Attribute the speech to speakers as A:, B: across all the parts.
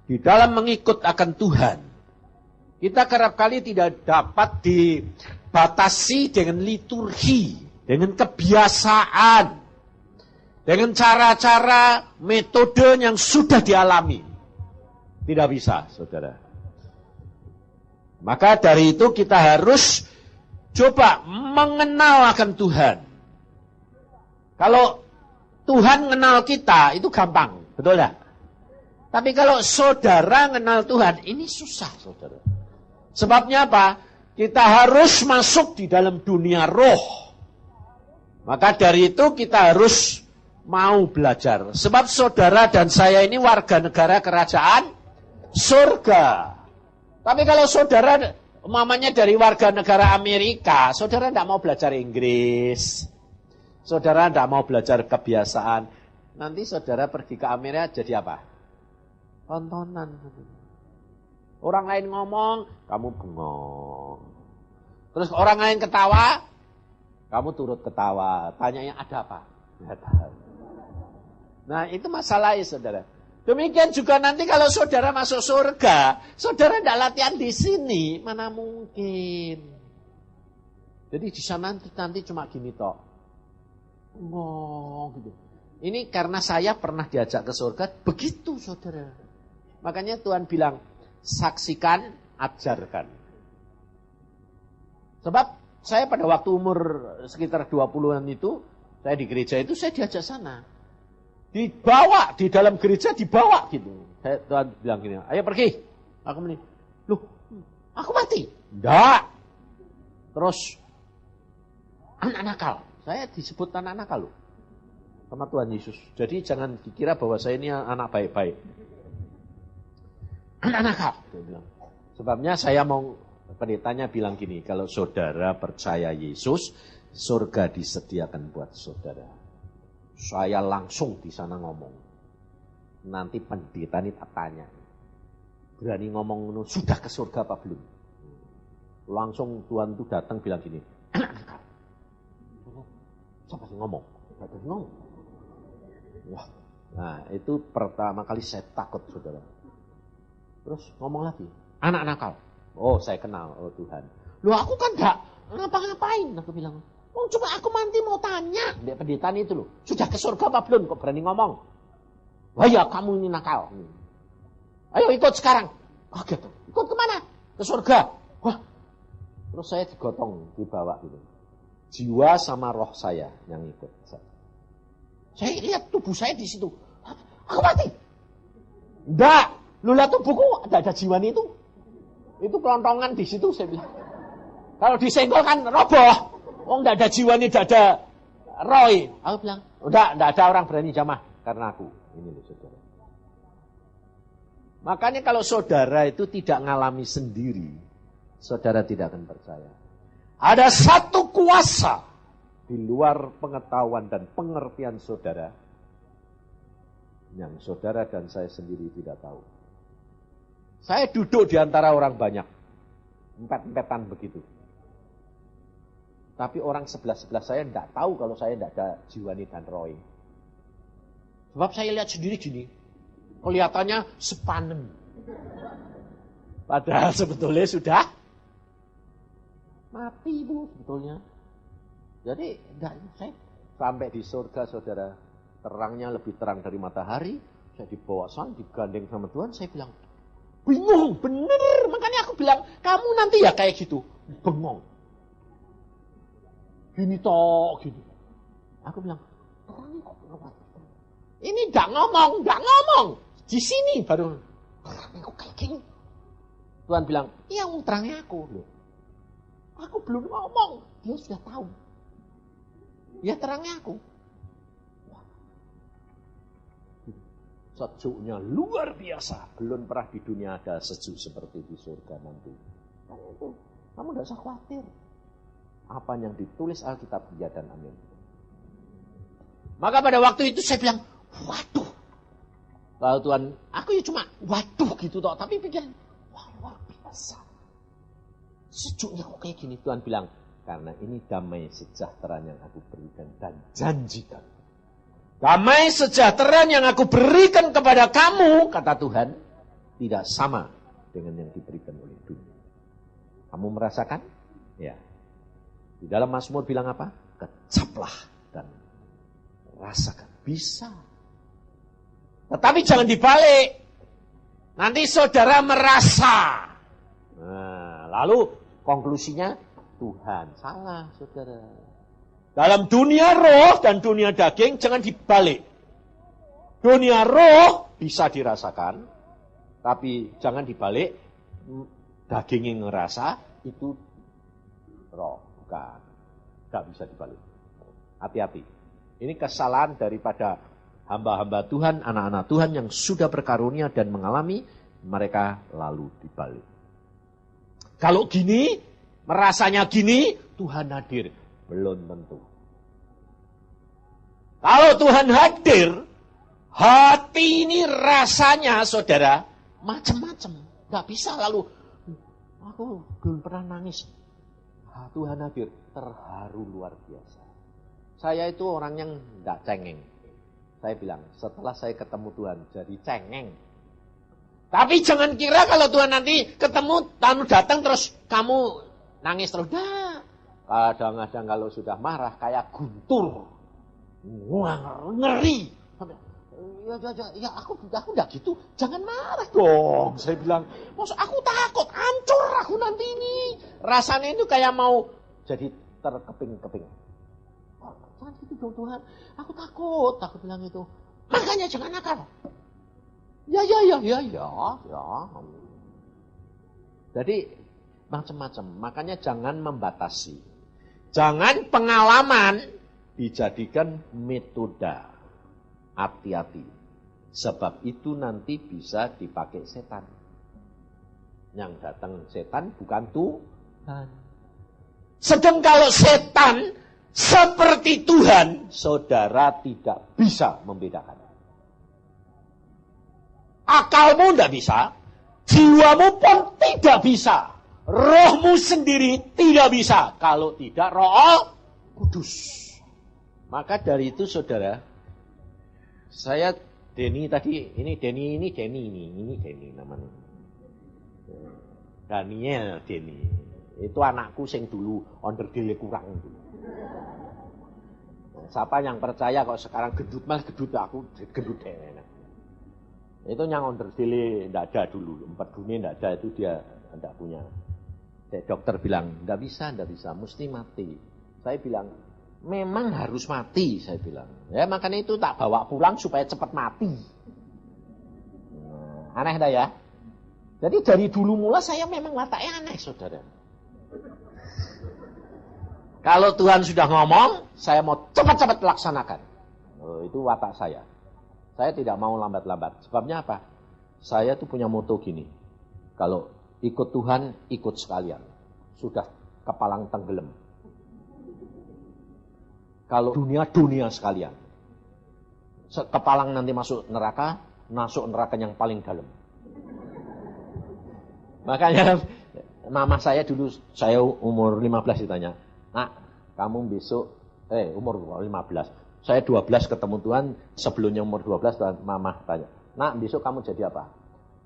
A: di dalam mengikut akan Tuhan, kita kerap kali tidak dapat dibatasi dengan liturgi, dengan kebiasaan, dengan cara-cara, metode yang sudah dialami. Tidak bisa, saudara. Maka dari itu kita harus coba mengenal akan Tuhan. Kalau Tuhan mengenal kita, itu gampang, betul tidak? Tapi kalau saudara mengenal Tuhan, ini susah, saudara. Sebabnya apa? Kita harus masuk di dalam dunia roh. Maka dari itu kita harus mau belajar. Sebab saudara dan saya ini warga negara kerajaan surga. Tapi kalau saudara umpamanya dari warga negara Amerika, saudara tidak mau belajar Inggris. Saudara tidak mau belajar kebiasaan. Nanti saudara pergi ke Amerika jadi apa? Tontonan. Orang lain ngomong, kamu bengong. Terus orang lain ketawa, kamu turut ketawa. Tanyanya ada apa? Tidak tahu. Nah itu masalahnya saudara. Demikian juga nanti kalau saudara masuk surga, saudara tidak latihan di sini, mana mungkin. Jadi di sana nanti cuma gini tok. Ngomong gitu. Ini karena saya pernah diajak ke surga, begitu saudara. Makanya Tuhan bilang, saksikan, ajarkan. Sebab saya pada waktu umur sekitar 20-an itu, saya di gereja itu saya diajak sana. Dibawa, di dalam gereja dibawa gitu. Tuhan bilang gini, ayo pergi. Aku meni, loh, aku mati. Enggak. Terus, anak nakal. Saya disebut anak nakal loh. Sama Tuhan Yesus. Jadi jangan dikira bahwa saya ini anak baik-baik. Anak nakal. Dia bilang. Sebabnya saya mau, pendetanya bilang gini, kalau saudara percaya Yesus, surga disediakan buat saudara. Saya langsung di sana ngomong. Nanti pendeta ini tanya. Berani ngomong, sudah ke surga apa belum? Langsung Tuhan itu datang bilang gini. Siapa sih ngomong? Ngomong. Wah, nah itu pertama kali saya takut saudara. Terus ngomong lagi. Anak nakal. Oh saya kenal, oh Tuhan. Loh aku kan gak ngapa-ngapain. Aku bilang. Oh cuma aku nanti mau tanya. Dia pendeta itu loh. Sudah ke surga apa belum? Kok berani ngomong? Wah ya kamu ini nakal. Ayo ikut sekarang. Oh gitu. Ikut kemana? Ke surga. Wah. Terus saya digotong, dibawa gitu. Jiwa sama roh saya yang ikut. Saya lihat tubuh saya di situ. Aku mati. Enggak. Lu lihat tubuhku ada jiwanya itu. Itu kelontongan di situ saya bilang. Kalau disenggol kan roboh. Oh enggak ada jiwa ini, enggak ada roy. Aku bilang, enggak ada orang berani jamah karena aku. Ini loh saudara. Makanya kalau saudara itu tidak ngalami sendiri, saudara tidak akan percaya. Ada satu kuasa di luar pengetahuan dan pengertian saudara yang saudara dan saya sendiri tidak tahu. Saya duduk di antara orang banyak, empet-empetan begitu. Tapi orang sebelah-sebelah saya tidak tahu kalau saya tidak ada jiwani dan roy. Sebab saya lihat sendiri gini. Kelihatannya sepanen. Padahal sebetulnya sudah mati bu sebetulnya. Jadi saya sampai di surga saudara. Terangnya lebih terang dari matahari. Saya dibawa sana, digandeng sama Tuhan. Saya bilang, bingung bener. Makanya aku bilang, kamu nanti ya kayak gitu. Bengong. Gini toh, gini. Aku bilang, terangnya kok lewat. Ini enggak ngomong. Di sini baru, terangnya kok kayak gini. Tuhan bilang, iya terangnya aku. Loh. Aku belum ngomong, dia sudah tahu. Ya terangnya aku. Sejuknya luar biasa. Belum pernah di dunia ada sejuk seperti di surga nanti. Nah, itu, kamu tidak usah khawatir. Apa yang ditulis Alkitab ya dan amin. Maka pada waktu itu saya bilang, waduh. Lalu Tuhan, aku ya cuma waduh gitu toh. Tapi pikiran, wah luar biasa. Sejuknya kok kayak gini. Tuhan bilang, karena ini damai sejahtera yang aku berikan dan janjikan. Damai sejahtera yang aku berikan kepada kamu, kata Tuhan. tidak sama dengan yang diberikan oleh dunia. Kamu merasakan? Ya. Di dalam Mazmur bilang apa? Kecaplah dan rasakan. Bisa. Tetapi jangan dibalik. Nanti saudara merasa. Nah, lalu konklusinya Tuhan. Salah, saudara. Dalam dunia roh dan dunia daging jangan dibalik. Dunia roh bisa dirasakan, tapi jangan dibalik. Dagingnya ngerasa itu roh, bukan. Tidak bisa dibalik. Hati-hati. Ini kesalahan daripada hamba-hamba Tuhan, anak-anak Tuhan yang sudah berkarunia dan mengalami, mereka lalu dibalik. Kalau gini, merasanya gini, Tuhan hadir. Belum tentu. Kalau Tuhan hadir, hati ini rasanya, saudara, macam-macam. Nggak bisa lalu, aku belum pernah nangis. Tuhan hadir, terharu luar biasa. Saya itu orang yang nggak cengeng. Saya bilang, setelah saya ketemu Tuhan, jadi cengeng. Tapi jangan kira kalau Tuhan nanti ketemu, datang terus kamu nangis terus. Nah, kadang-kadang kalau sudah marah, kayak guntur. Wah, ngeri. Ya aku udah gitu, jangan marah dong. Saya bilang, maksud aku takut, hancur aku nanti ini. Rasanya itu kayak mau jadi terkeping-keping. Jangan gitu dong Tuhan, aku takut bilang itu. Makanya jangan nakal. Ya. Jadi macam-macam, makanya jangan membatasi. Jangan pengalaman dijadikan metode. Hati-hati. Sebab itu nanti bisa dipakai setan. Yang datang setan bukan Tuhan. Sedang kalau setan seperti Tuhan, saudara tidak bisa membedakan. Akalmu tidak bisa, jiwamu pun tidak bisa, rohmu sendiri tidak bisa, kalau tidak Roh Kudus. Maka dari itu saudara, saya Denny tadi, ini Denny namanya. Daniel Denny. Itu anakku sing dulu onderdile kurang dulu. Siapa yang percaya kok sekarang gendut aku gendut enak. Itu yang onderdile ndak ada dulu, 4 dunia ndak ada, itu dia ndak punya. Dokter bilang ndak bisa, mesti mati. Saya bilang memang harus mati, saya bilang. Ya makanya itu tak bawa pulang supaya cepat mati. Nah, aneh dah ya. Jadi dari dulu mula saya memang wataknya aneh, saudara. Kalau Tuhan sudah ngomong, saya mau cepat-cepat laksanakan. Itu watak saya. Saya tidak mau lambat-lambat. Sebabnya apa? Saya tuh punya moto gini. Kalau ikut Tuhan, ikut sekalian. Sudah kepalang tenggelam. Kalau dunia sekalian. Kepalang nanti masuk neraka yang paling dalam. Makanya mama saya dulu, saya umur 15 ditanya, "Nak, kamu besok umur 15. Saya 12 ketemu Tuhan, sebelumnya umur 12 mama tanya, "Nak, besok kamu jadi apa?"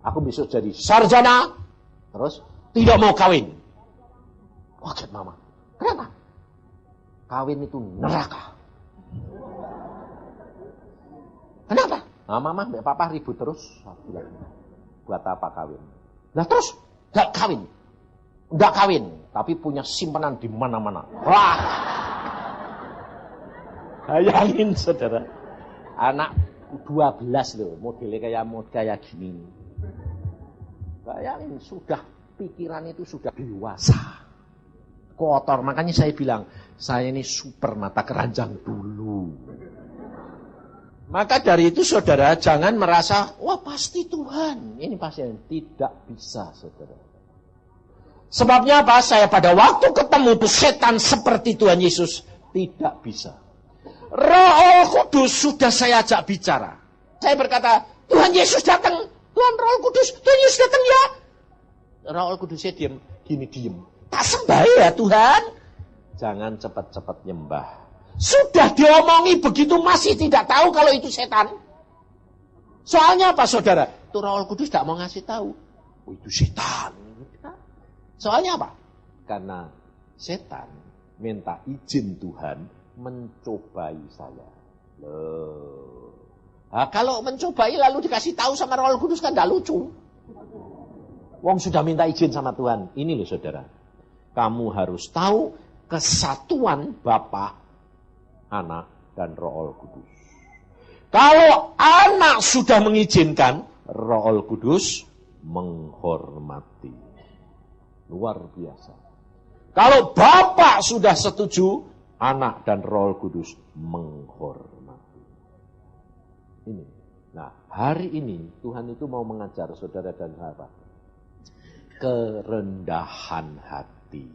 A: "Aku besok jadi sarjana." Terus tidak mau kawin. Kaget mama. "Kenapa?" "Kawin itu neraka." "Kenapa?" "Nah, mama mbak papa ribut terus." Bilang, "Buat apa kawin?" "Nah terus gak kawin." "Enggak kawin, tapi punya simpanan di mana-mana." Wah. Bayangin saudara. Anak 12 loh, modelnya kayak gini. Bayangin, sudah pikiran itu sudah dewasa. Kotor, makanya saya bilang, saya ini super mata keranjang dulu. Maka dari itu saudara, jangan merasa, wah pasti Tuhan. Ini pasti tidak bisa saudara. Sebabnya apa? Saya pada waktu ketemu tuh setan seperti Tuhan Yesus, tidak bisa. Roh Kudus sudah saya ajak bicara. Saya berkata, Tuhan Yesus datang. Tuhan Roh Kudus, Tuhan Yesus datang ya. Roh Kudusnya diam, gini diem. Tak sembah ya Tuhan. Jangan cepat-cepat nyembah. Sudah diomongi begitu masih tidak tahu kalau itu setan. Soalnya apa saudara? Tuh Roh Kudus tidak mau ngasih tahu. Oh, itu setan. Soalnya apa? Karena setan minta izin Tuhan mencobai saya. Loh. Nah, kalau mencobai lalu dikasih tahu sama Roh Kudus kan tidak lucu. Wong sudah minta izin sama Tuhan. Ini loh saudara. Kamu harus tahu kesatuan Bapa, Anak, dan Roh Kudus. Kalau anak sudah mengizinkan, Roh Kudus menghormati. Luar biasa. Kalau Bapa sudah setuju, Anak dan Roh Kudus menghormati. Ini. Nah, hari ini Tuhan itu mau mengajar saudara dan sahabat. Kerendahan hati.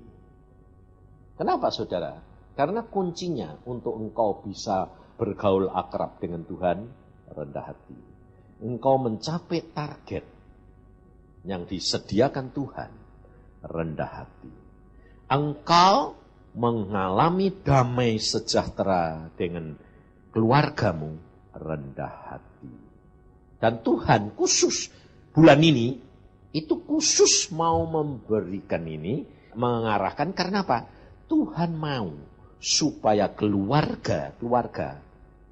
A: Kenapa saudara? Karena kuncinya untuk engkau bisa bergaul akrab dengan Tuhan, rendah hati. Engkau mencapai target yang disediakan Tuhan, rendah hati. Engkau mengalami damai sejahtera dengan keluargamu, rendah hati. Dan Tuhan khusus bulan ini, itu khusus mau memberikan ini, mengarahkan karena apa? Tuhan mau supaya keluarga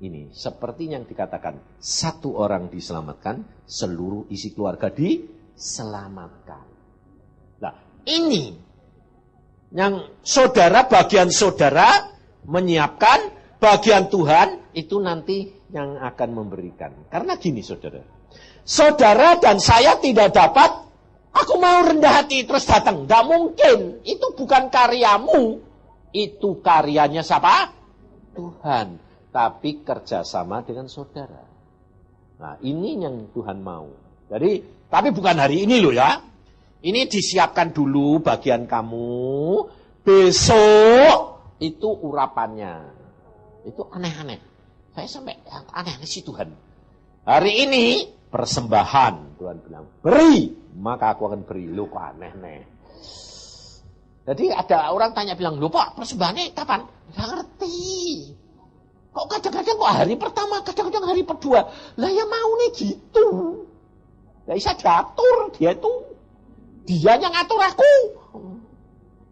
A: ini seperti yang dikatakan, satu orang diselamatkan, seluruh isi keluarga diselamatkan. Nah, ini yang saudara, bagian saudara menyiapkan, bagian Tuhan itu nanti yang akan memberikan. Karena gini saudara, saudara dan saya tidak dapat, aku mau rendah hati terus datang. Tidak mungkin. Itu bukan karyamu. Itu karyanya siapa? Tuhan. Tapi kerjasama dengan saudara. Nah, ini yang Tuhan mau. Jadi, tapi bukan hari ini loh ya. Ini disiapkan dulu bagian kamu. Besok itu urapannya. Itu aneh-aneh. Saya sampai aneh-aneh sih Tuhan. Hari ini persembahan. Tuhan bilang, beri. Maka aku akan beri. Loh kok aneh-aneh. Jadi ada orang tanya bilang, loh Pak persembahannya kapan? Nggak ngerti. Kok kadang-kadang kok hari pertama, kadang-kadang hari kedua. Lah ya mau nih gitu. Gak bisa diatur dia itu. Dia yang ngatur aku.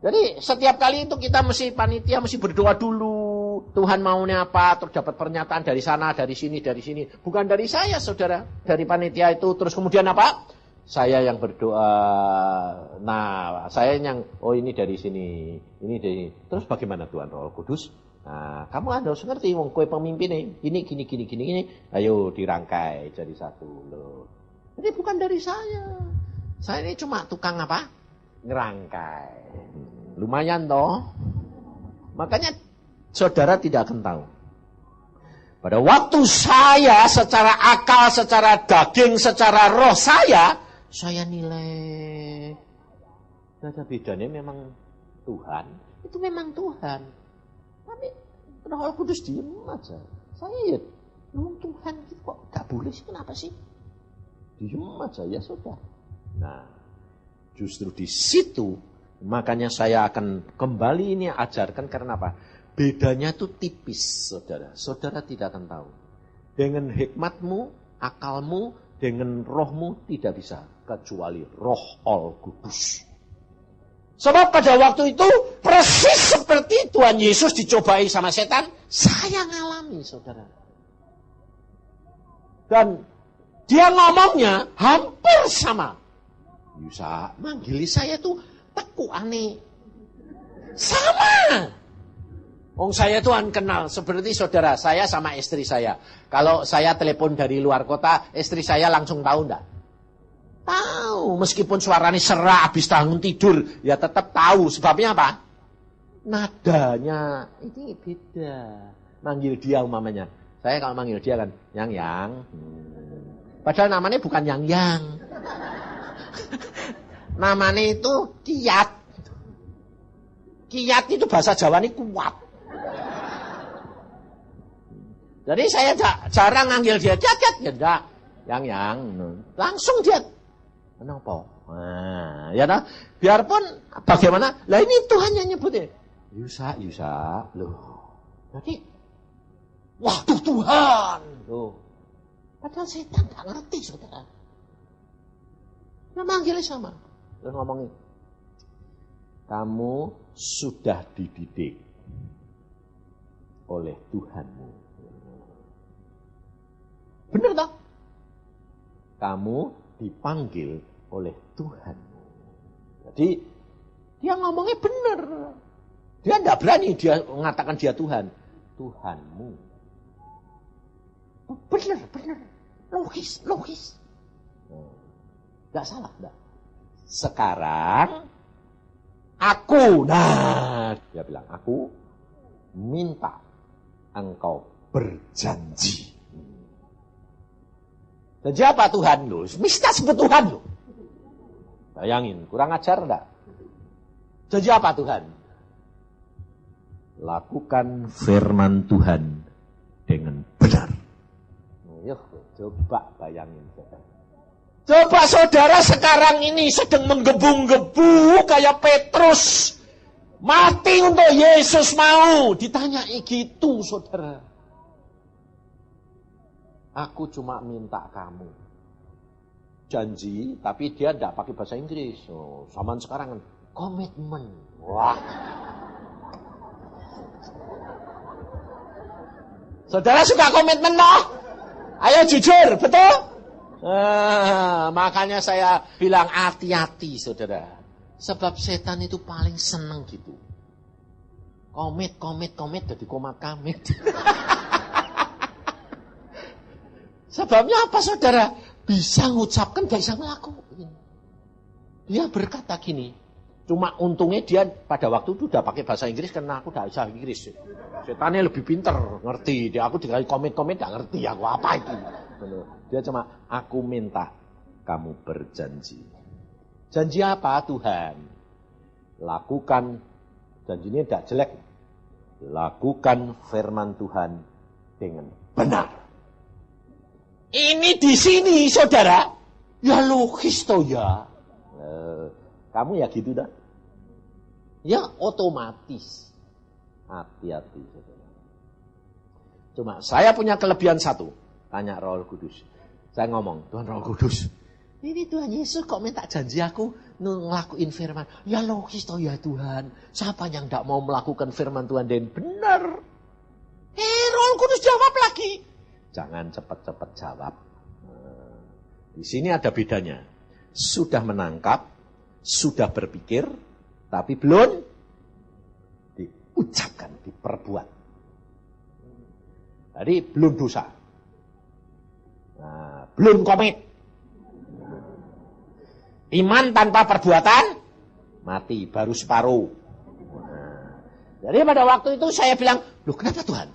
A: Jadi setiap kali itu kita mesti panitia, mesti berdoa dulu. Tuhan maunya apa, terus dapat pernyataan dari sana, dari sini, dari sini. Bukan dari saya saudara, dari panitia itu. Terus kemudian apa? Saya yang berdoa, nah saya yang, oh ini dari sini, ini dari, terus bagaimana Tuhan Roh Kudus? Nah kamu harus ngerti, wong kowe pemimpin ini gini, ayo dirangkai jadi satu loh. Ini bukan dari saya ini cuma tukang apa? Ngerangkai, lumayan toh. Makanya saudara tidak akan tahu. Pada waktu saya secara akal, secara daging, secara roh saya nilai, tidak ada bedanya memang Tuhan, itu memang Tuhan. Tapi Roh Kudus diem aja. Saya ya, Tuhan kok gak boleh sih, kenapa sih? Diem aja ya sudah. Nah, justru di situ, makanya saya akan kembali ini ajarkan karena apa? Bedanya itu tipis saudara. Saudara tidak akan tahu. Dengan hikmatmu, akalmu, dengan rohmu tidak bisa. Kecuali Roh Al-Kudus. Sebab pada waktu itu persis seperti Tuhan Yesus dicobai sama setan. Saya ngalami saudara. Dan dia ngomongnya hampir sama. Yusa manggili saya tuh teku aneh. Sama. Saya tuh kenal seperti saudara saya sama istri saya. Kalau saya telepon dari luar kota, istri saya langsung tahu enggak? Tahu, meskipun suaranya serak habis bangun tidur, ya tetap tahu. Sebabnya apa? Nadanya ini beda. Manggil dia umpamanya. Saya kalau manggil dia kan yang. Padahal namanya bukan yang. Namanya itu Kiat. Kiat itu bahasa Jawa ini kuat. Jadi saya jarang manggil dia Kiat ya enggak. Yang. Langsung dia. Kenapa? Nah, ya nah, biarpun bagaimana, lah ini Tuhan yang nyebutin. Yusa, loh. Jadi, waduh Tuhan. Loh. Padahal setan gak ngerti, saudara. Manggilnya sama. Terus ngomongin, kamu sudah dididik oleh Tuhanmu. Benar tak? Kamu dipanggil oleh Tuhanmu. Jadi dia ngomongnya benar. Dia tidak berani dia mengatakan dia Tuhan. Tuhanmu. Benar. Logis. Tidak salah. Enggak. Sekarang aku, dia bilang, aku minta engkau berjanji. Janji apa Tuhan lu? Mesti sebut Tuhan lu. Bayangin, kurang ajar enggak? Janji apa Tuhan? Lakukan firman Tuhan dengan benar. Yuk, coba bayangin. Coba saudara sekarang ini sedang menggebu-gebu kayak Petrus. Mati untuk Yesus mau. Ditanyai gitu saudara. Aku cuma minta kamu janji, tapi dia tidak pakai bahasa Inggris. Oh, zaman sekarang kan komitmen. Wah. Saudara suka komitmen loh? Ayo jujur, betul? Makanya saya bilang hati-hati saudara. Sebab setan itu paling seneng gitu. Komit, jadi komat kamit. Sebabnya apa saudara? Bisa ngucapkan, gak bisa ngelakuin. Dia berkata gini, cuma untungnya dia pada waktu itu udah pakai bahasa Inggris karena aku udah bisa Inggris. Setannya lebih pinter, ngerti. Dia aku dikasih komit gak ngerti aku apa itu. Dia cuma, aku minta kamu berjanji. Janji apa Tuhan? Lakukan, janjinya tidak jelek. Lakukan firman Tuhan dengan benar. Ini di sini, saudara. Ya logis toh ya. Kamu ya gitu dah. Ya otomatis. Hati-hati, saudara. Cuma saya punya kelebihan satu. Tanya Roh Kudus. Saya ngomong, Tuhan Roh Kudus. Ini Tuhan Yesus kok minta janji aku ngelakuin firman. Ya logis toh ya Tuhan. Siapa yang tidak mau melakukan firman Tuhan dan benar? Roh Kudus jawab lagi. Jangan cepat-cepat jawab. Di sini ada bedanya. Sudah menangkap, sudah berpikir, tapi belum diucapkan, diperbuat. Jadi belum dosa. Belum komit. Iman tanpa perbuatan, mati, baru separuh. Jadi pada waktu itu saya bilang, loh kenapa Tuhan?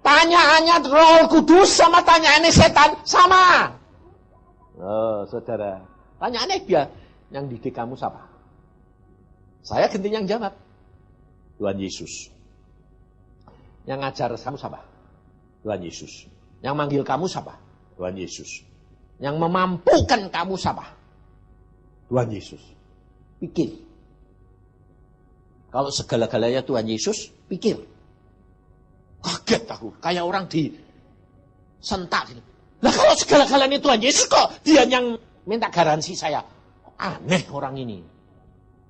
A: Tanyaannya Roh Kudus sama tanyaannya setan sama. Oh, saudara. Tanyaannya dia, yang didik kamu siapa? Saya ganti yang jawab. Tuhan Yesus. Yang ngajar kamu siapa? Tuhan Yesus. Yang manggil kamu siapa? Tuhan Yesus. Yang memampukan kamu siapa? Tuhan Yesus. Pikir. Kalau segala-galanya Tuhan Yesus, pikir. Kaget aku, kayak orang disentak. Lah kalau segala-galanya Tuhan Yesus kok dia yang minta garansi saya. Aneh orang ini.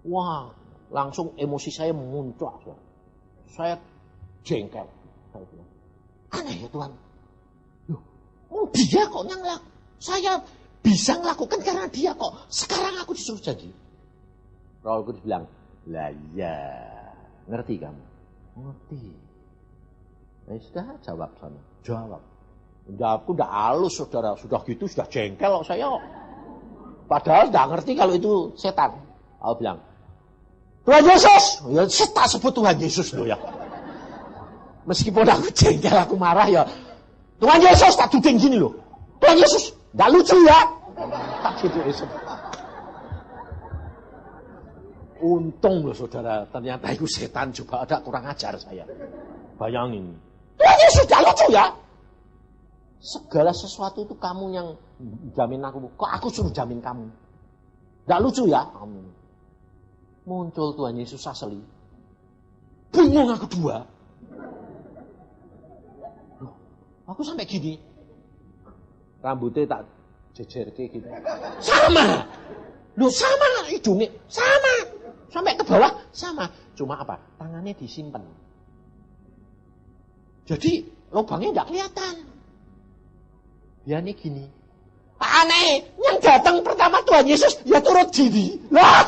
A: Wah, langsung emosi saya muncul. Saya jengkel. Aneh ya Tuhan. Loh, dia kok yang saya bisa melakukan karena dia kok. Sekarang aku disuruh janji. Roh Kudus bilang, lah ya, ngerti kamu? Ngerti. Sudah jawab sana. Jawab. Aku udah halus saudara. Sudah gitu sudah jengkel kok saya. Padahal udah ngerti kalau itu setan. Aku bilang, Tuhan Yesus. Ya setan sebut Tuhan Yesus loh ya. Meskipun aku jengkel, aku marah ya. Tuhan Yesus tak duding gini loh. Tuhan Yesus. Gak lucu ya. Tak gitu Yesus. Untung loh saudara. Ternyata itu setan juga ada kurang ajar saya. Bayangin. Tuhan Yesus gak lucu ya. Segala sesuatu itu kamu yang jamin aku. Kok aku suruh jamin kamu? Gak lucu ya. Muncul Tuhan Yesus asli. Bingung aku dua. Aku sampai gini. Rambutnya tak jejer kayak gitu. Sama. Loh sama hidungnya. Sama. Sampai ke bawah sama. Cuma apa? Tangannya disimpan. Jadi lubangnya tidak kelihatan. Dia ini gini. Aneh. Yang datang pertama Tuhan Yesus. Ya turut diri. Lah.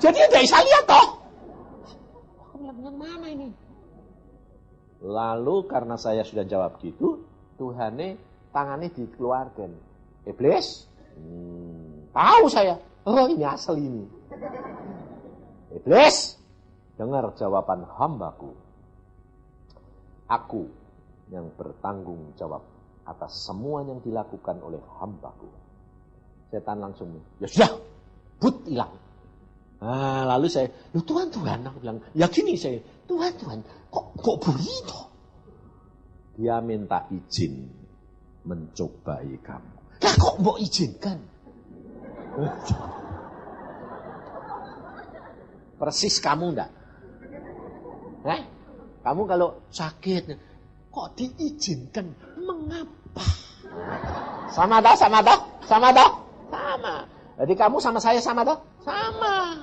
A: Jadi tidak bisa lihat toh. Yang mana ini? Lalu karena saya sudah jawab gitu. Tuhannya tangannya dikeluarkan. Iblis. Tahu saya. Oh ini asli ini. Iblis. Dengar jawaban hambaku. Aku yang bertanggung jawab atas semua yang dilakukan oleh hambaku. Setan langsung, ya sudah, but hilang. Nah, lalu saya, Tuhan, aku bilang, ya gini saya, Tuhan, kok begitu? Dia minta izin mencobai kamu. Lah kok mau izinkan? Persis kamu enggak? Kamu kalau sakit, kok diizinkan? Mengapa? Sama dah. Sama. Jadi kamu sama saya sama dah? Sama.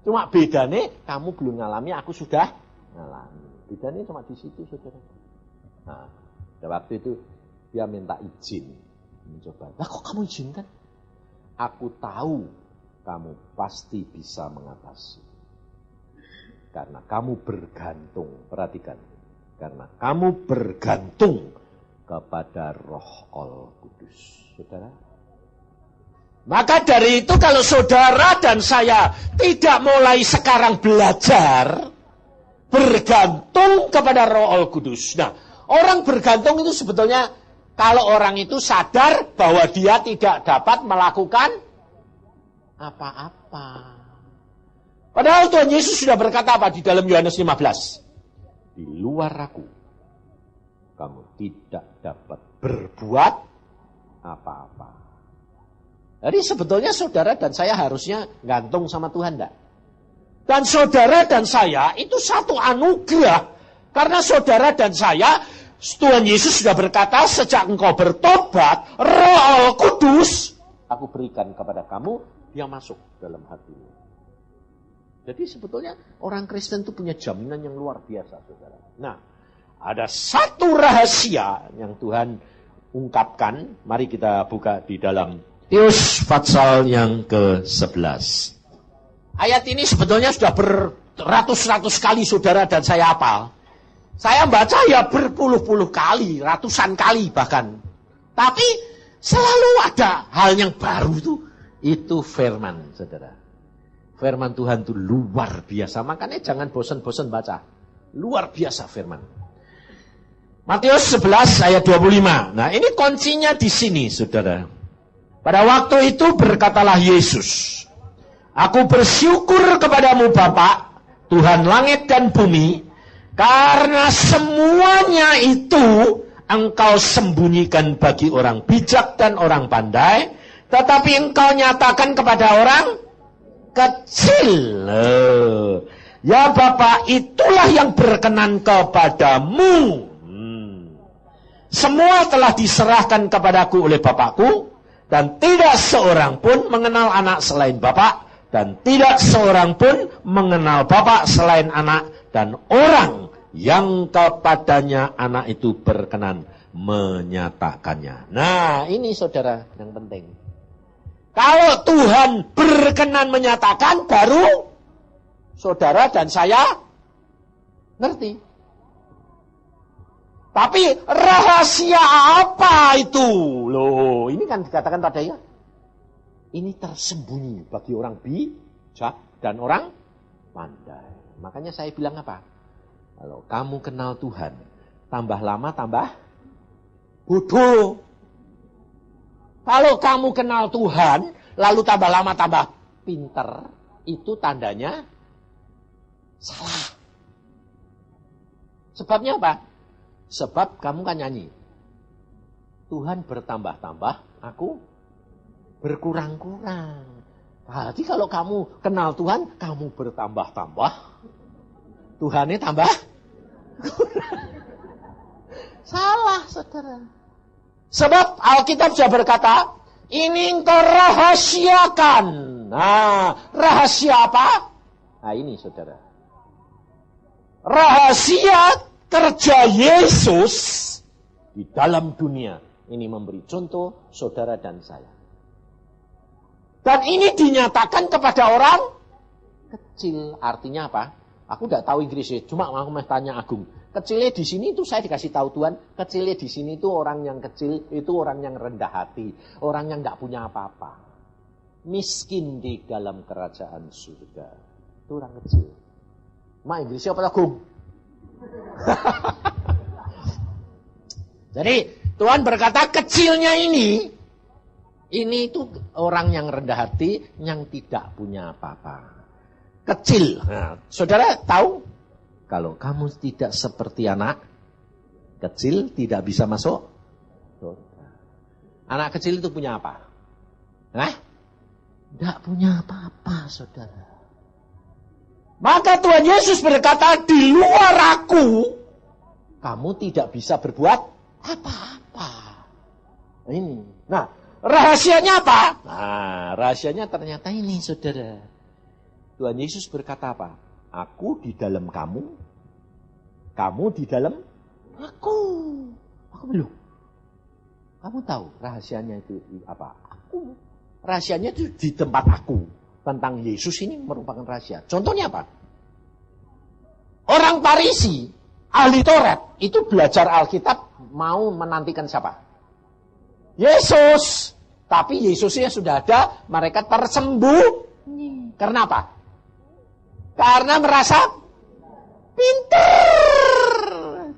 A: Cuma bedanya kamu belum ngalami, aku sudah ngalami. Bedanya cuma di situ, saudara. Nah, pada waktu itu dia minta izin mencoba. Lah kok kamu izinkan? Aku tahu kamu pasti bisa mengatasi. Karena kamu bergantung, perhatikan. Karena kamu bergantung kepada Roh Al-Kudus. Saudara? Maka dari itu kalau saudara dan saya tidak mulai sekarang belajar bergantung kepada Roh Al-Kudus. Nah, orang bergantung itu sebetulnya kalau orang itu sadar bahwa dia tidak dapat melakukan apa-apa. Padahal Tuhan Yesus sudah berkata apa di dalam Yohanes 15? Di luar aku, kamu tidak dapat berbuat apa-apa. Jadi sebetulnya saudara dan saya harusnya gantung sama Tuhan, enggak? Dan saudara dan saya itu satu anugerah. Karena saudara dan saya, Tuhan Yesus sudah berkata, sejak engkau bertobat, Roh Al-Kudus, aku berikan kepada kamu, dia masuk dalam hatimu. Jadi sebetulnya orang Kristen itu punya jaminan yang luar biasa, saudara. Nah, ada satu rahasia yang Tuhan ungkapkan. Mari kita buka di dalam Matius pasal yang ke-11. Ayat ini sebetulnya sudah beratus-ratus kali saudara dan saya hafal. Saya baca ya berpuluh-puluh kali, ratusan kali bahkan. Tapi selalu ada hal yang baru itu firman, saudara. Firman Tuhan itu luar biasa. Makanya jangan bosan-bosan baca. Luar biasa firman. Matius 11 ayat 25. Nah ini kuncinya di sini, saudara. Pada waktu itu berkatalah Yesus, aku bersyukur kepadamu Bapa, Tuhan langit dan bumi, karena semuanya itu engkau sembunyikan bagi orang bijak dan orang pandai, tetapi engkau nyatakan kepada orang kecil. Ya Bapa, itulah yang berkenan kepadamu. Semua telah diserahkan kepadaku oleh Bapakku, dan tidak seorang pun mengenal anak selain Bapa, dan tidak seorang pun mengenal Bapa selain anak, dan orang yang kepadanya anak itu berkenan menyatakannya. Nah, ini saudara yang penting. Kalau Tuhan berkenan menyatakan, baru saudara dan saya ngerti. Tapi rahasia apa itu? Loh, ini kan dikatakan pada ya. Ini tersembunyi bagi orang bijak dan orang pandai. Makanya saya bilang apa? Kalau kamu kenal Tuhan, tambah lama tambah bodoh. Kalau kamu kenal Tuhan, lalu tambah lama tambah pinter, itu tandanya salah. Sebabnya apa? Sebab kamu kan nyanyi, Tuhan bertambah-tambah, aku berkurang-kurang. Jadi kalau kamu kenal Tuhan, kamu bertambah-tambah, Tuhannya tambah salah, saudara. Sebab Alkitab sudah berkata, Ini engkau rahasiakan. Nah, rahasia apa? Nah ini saudara. Rahasia kerja Yesus di dalam dunia. Ini memberi contoh saudara dan saya. Dan ini dinyatakan kepada orang kecil. Artinya apa? Aku tidak tahu Inggrisnya, cuma aku mau tanya Agung. Kecilnya di sini itu saya dikasih tahu Tuhan, kecilnya di sini itu orang yang kecil, itu orang yang rendah hati, orang yang tidak punya apa-apa. Miskin di dalam kerajaan surga. Itu orang kecil. Mak Inggrisnya apa Agung? Jadi Tuhan berkata kecilnya ini itu orang yang rendah hati, yang tidak punya apa-apa. Kecil. Nah, saudara tahu? Kalau kamu tidak seperti anak kecil, tidak bisa masuk surga. Anak kecil itu punya apa? Nah, tidak punya apa-apa, saudara. Maka Tuhan Yesus berkata, di luar aku, kamu tidak bisa berbuat apa-apa. Ini. Nah, rahasianya apa? Nah, rahasianya ternyata ini, saudara. Tuhan Yesus berkata apa? Aku di dalam kamu, kamu di dalam aku. Aku belum. Kamu tahu rahasianya itu apa? Aku. Rahasianya itu di tempat aku. Tentang Yesus ini merupakan rahasia. Contohnya apa? Orang Farisi, ahli Taurat, itu belajar Alkitab mau menantikan siapa? Yesus. Tapi Yesusnya sudah ada, mereka tersembunyi. Karena apa? Karena merasa pintar.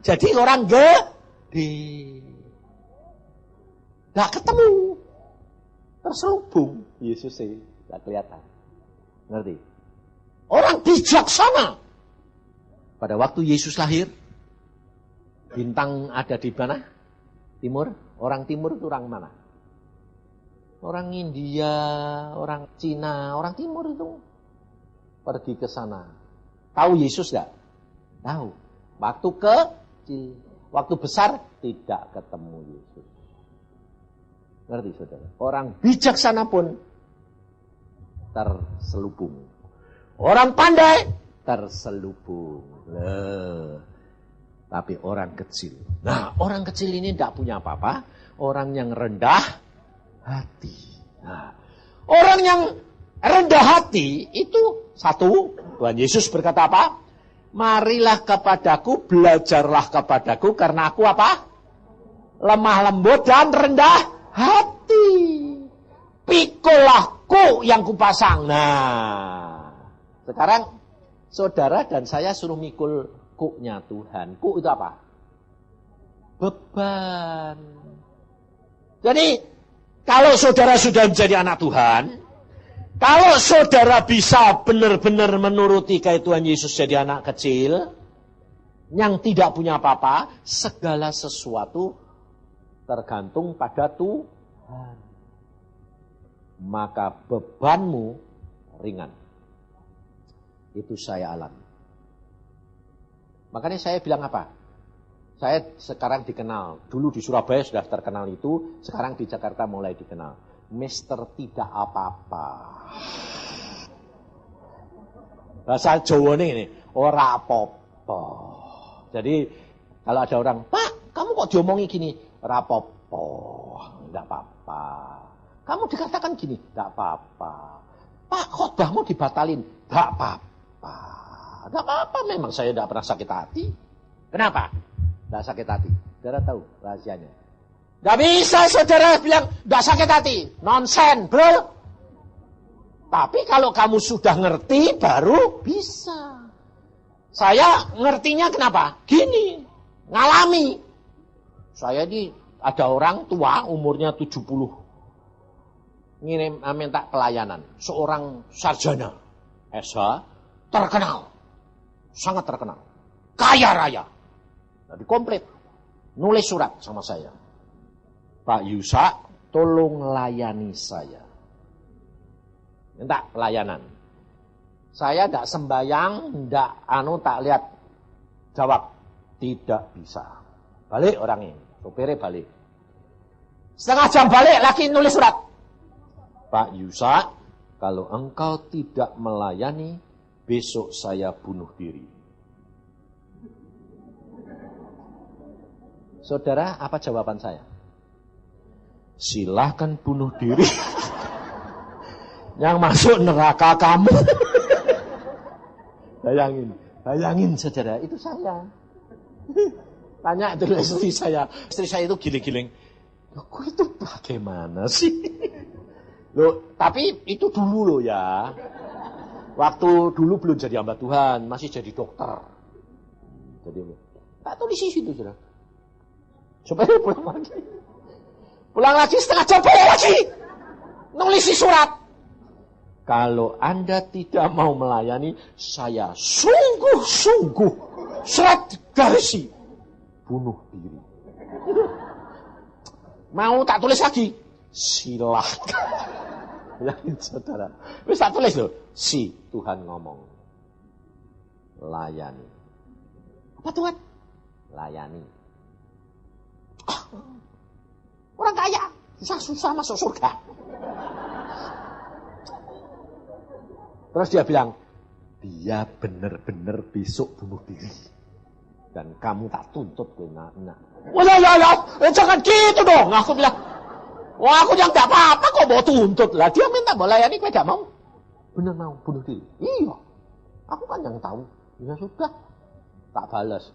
A: Jadi orang gede. Gak ketemu. Terselubung. Yesusnya gak kelihatan. Ngerti? Orang bijaksana. Pada waktu Yesus lahir, bintang ada di mana? Timur. Orang timur itu orang mana? Orang India, orang Cina, orang timur itu pergi ke sana. Tahu Yesus gak? Tahu. Waktu kecil, waktu besar tidak ketemu Yesus. Ngerti saudara? Orang bijaksana pun terselubung. Orang pandai terselubung. Tapi orang kecil. Nah, orang kecil ini tidak punya apa-apa. Orang yang rendah hati. Nah, orang yang rendah hati itu satu, Tuhan Yesus berkata apa? Marilah kepadaku, belajarlah kepadaku, karena aku apa? Lemah lembut dan rendah hati. Pikulahku yang kupasang. Nah, sekarang saudara dan saya suruh mikul kuknya Tuhan. Kuk itu apa? Beban. Jadi, kalau saudara sudah menjadi anak Tuhan, kalau saudara bisa benar-benar menuruti kayak Tuhan Yesus jadi anak kecil, yang tidak punya apa-apa, segala sesuatu tergantung pada Tuhan. Maka bebanmu ringan. Itu saya alami. Makanya saya bilang apa? Saya sekarang dikenal. Dulu di Surabaya sudah terkenal itu, sekarang di Jakarta mulai dikenal. Mister tidak apa-apa. Bahasa Jawa ini, ora apa-apa. Jadi kalau ada orang, Pak, kamu kok diomongi gini? Ora apa-apa, enggak apa-apa. Kamu dikatakan gini, enggak apa-apa. Pak, khotbahmu dibatalin, enggak apa-apa. Enggak apa-apa, memang saya enggak pernah sakit hati. Kenapa? Enggak sakit hati. Saudara tahu rahasianya. Enggak bisa saudara bilang enggak sakit hati. Nonsen, bro. Tapi kalau kamu sudah ngerti, baru bisa. Saya ngertinya kenapa? Gini, ngalami. Saya ini ada orang tua umurnya 70. Ngirim minta pelayanan. Seorang sarjana SH, terkenal. Sangat terkenal. Kaya raya. Jadi komplit. Nulis surat sama saya. Pak Yusak, tolong layani saya. Minta pelayanan. Saya tidak sembayang, tak lihat. Jawab, tidak bisa. Balik orang ini, sopirnya balik. Setengah jam balik, lagi nulis surat. Pak Yusa, kalau engkau tidak melayani, besok saya bunuh diri. Saudara, apa jawaban saya? Silahkan bunuh diri. Yang masuk neraka kamu. Bayangin saudara, itu saya. Tanya itu istri saya. Istri saya itu giling-giling. Kok itu bagaimana sih? Loh, tapi itu dulu loh ya. Waktu dulu belum jadi hamba Tuhan, masih jadi dokter. Jadi, tak tulis di situ saudara. Supaya pulang lagi. Pulang lagi setengah jam lagi. Nulis surat. Kalau Anda tidak mau melayani, saya sungguh-sungguh serat garisi bunuh diri. Mau tak tulis lagi? Silahkan. Yakin saudara. Wis tak tulis loh. Si Tuhan ngomong. Layani. Apa Tuhan? Layani. Orang kaya susah masuk surga. Terus dia bilang, dia benar-benar besok bunuh diri. Dan kamu tak tuntut gue nak. Wah, jangan gitu dong. Aku bilang, wah aku yang gak apa-apa kok mau tuntut lah. Dia minta melayani, gue gak mau. Benar mau bunuh diri. Iya, aku kan yang tahu. Ya sudah, tak balas.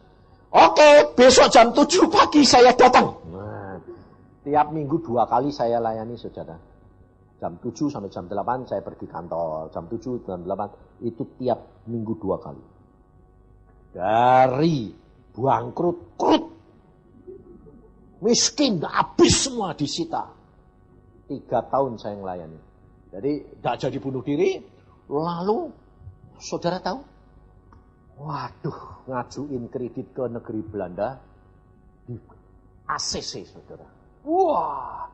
A: Oke, besok jam 7 pagi saya datang. Nah, tiap minggu 2 kali saya layani saudara. Jam 7 sampai jam 8 saya pergi kantor. Jam 7, jam 8 itu tiap minggu 2 kali. Dari bangkrut, miskin, habis semua disita. 3 tahun saya melayani. Jadi tidak jadi bunuh diri. Lalu saudara tahu? Waduh, ngajuin kredit ke negeri Belanda di ACC saudara. Wah,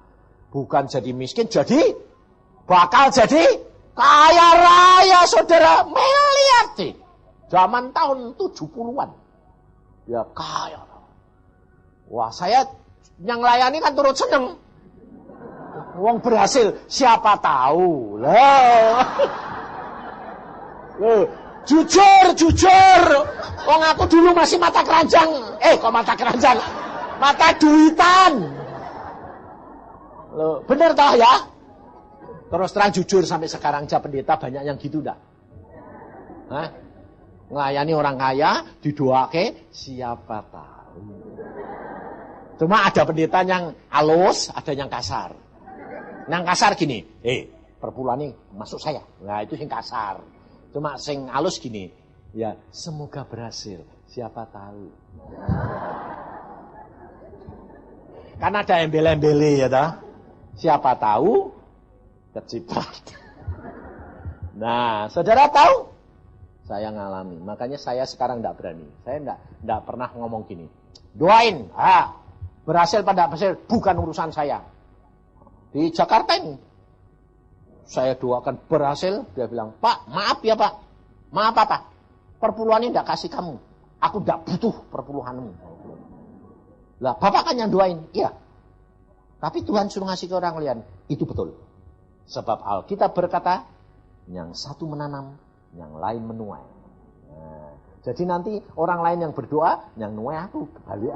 A: bukan jadi miskin, bakal jadi kaya raya saudara, miliarder. Zaman tahun 70-an. Ya kaya. Wah, saya yang layani kan turut seneng. Wong berhasil, siapa tahu. Loh, jujur. Wong aku dulu masih mata keranjang. Kok mata keranjang? Mata duitan. Loh, bener toh ya? Terus terang jujur sampai sekarang aja pendeta banyak yang gitu dah. Hah? Ngelayani orang kaya, didoake, siapa tahu. Cuma ada pendeta yang halus, ada yang kasar. Yang kasar gini, perpuluhan ini masuk saya. Nah itu yang kasar. Cuma sing halus gini, ya semoga berhasil, siapa tahu. Kan ada embel-embele ya dah. Siapa tahu keciprat. Nah, saudara tahu? Saya ngalami. Makanya saya sekarang tidak berani. Saya tidak pernah ngomong gini. Doain. Berhasil pada berhasil. Bukan urusan saya. Di Jakarta ini. Saya doakan berhasil. Dia bilang, Pak, maaf ya Pak. Maaf apa? Perpuluhan ini tidak kasih kamu. Aku tidak butuh perpuluhanmu. Lah, Bapak kan yang doain. Iya. Tapi Tuhan suruh ngasih ke orang lain. Itu betul. Sebab Alkitab berkata, yang satu menanam, yang lain menuai. Nah, jadi nanti orang lain yang berdoa, yang nuai aku kebalik.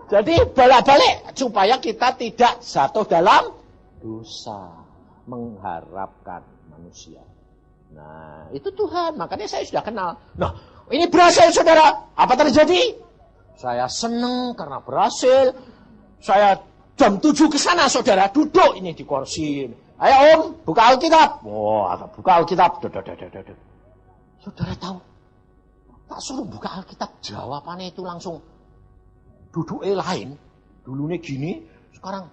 A: Jadi balik-balik supaya kita tidak jatuh dalam dosa, mengharapkan manusia. Nah, itu Tuhan. Makanya saya sudah kenal. Nah, ini berhasil saudara. Apa terjadi? Saya senang karena berhasil. Saya jam 7 ke sana saudara, duduk ini di kursi. Ayo Om, buka Alkitab. Buka Alkitab. Saudara tahu? Tak suruh buka Alkitab, jawabannya itu langsung duduknya lain. Dulunya gini, sekarang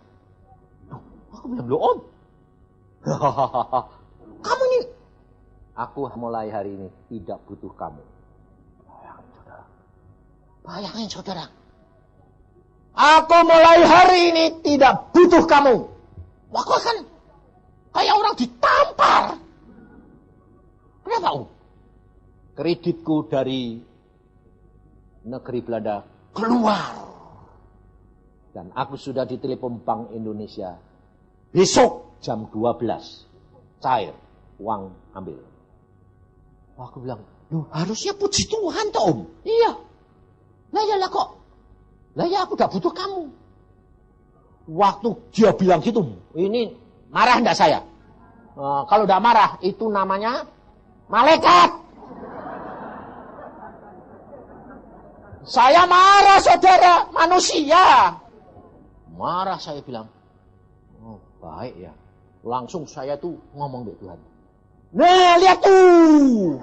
A: aku bilang, loh Om. Kamu ini. Aku mulai hari ini tidak butuh kamu. Bayangin saudara. Aku mulai hari ini tidak butuh kamu. Aku kan kayak orang ditampar. Kenapa Om? Kreditku dari negeri Belanda keluar. Dan aku sudah ditelepon Bank Indonesia. Besok jam 12. Cair. Uang ambil. Aku bilang, loh harusnya puji Tuhan toh Om. Iya. Lah ya lah kok. Lah ya aku gak butuh kamu. Waktu dia bilang gitu, ini marah enggak saya? Kalau enggak marah, itu namanya malaikat. Saya marah saudara, manusia. Marah saya bilang, oh baik ya. Langsung saya tuh ngomong dengan Tuhan. Nah lihat tuh.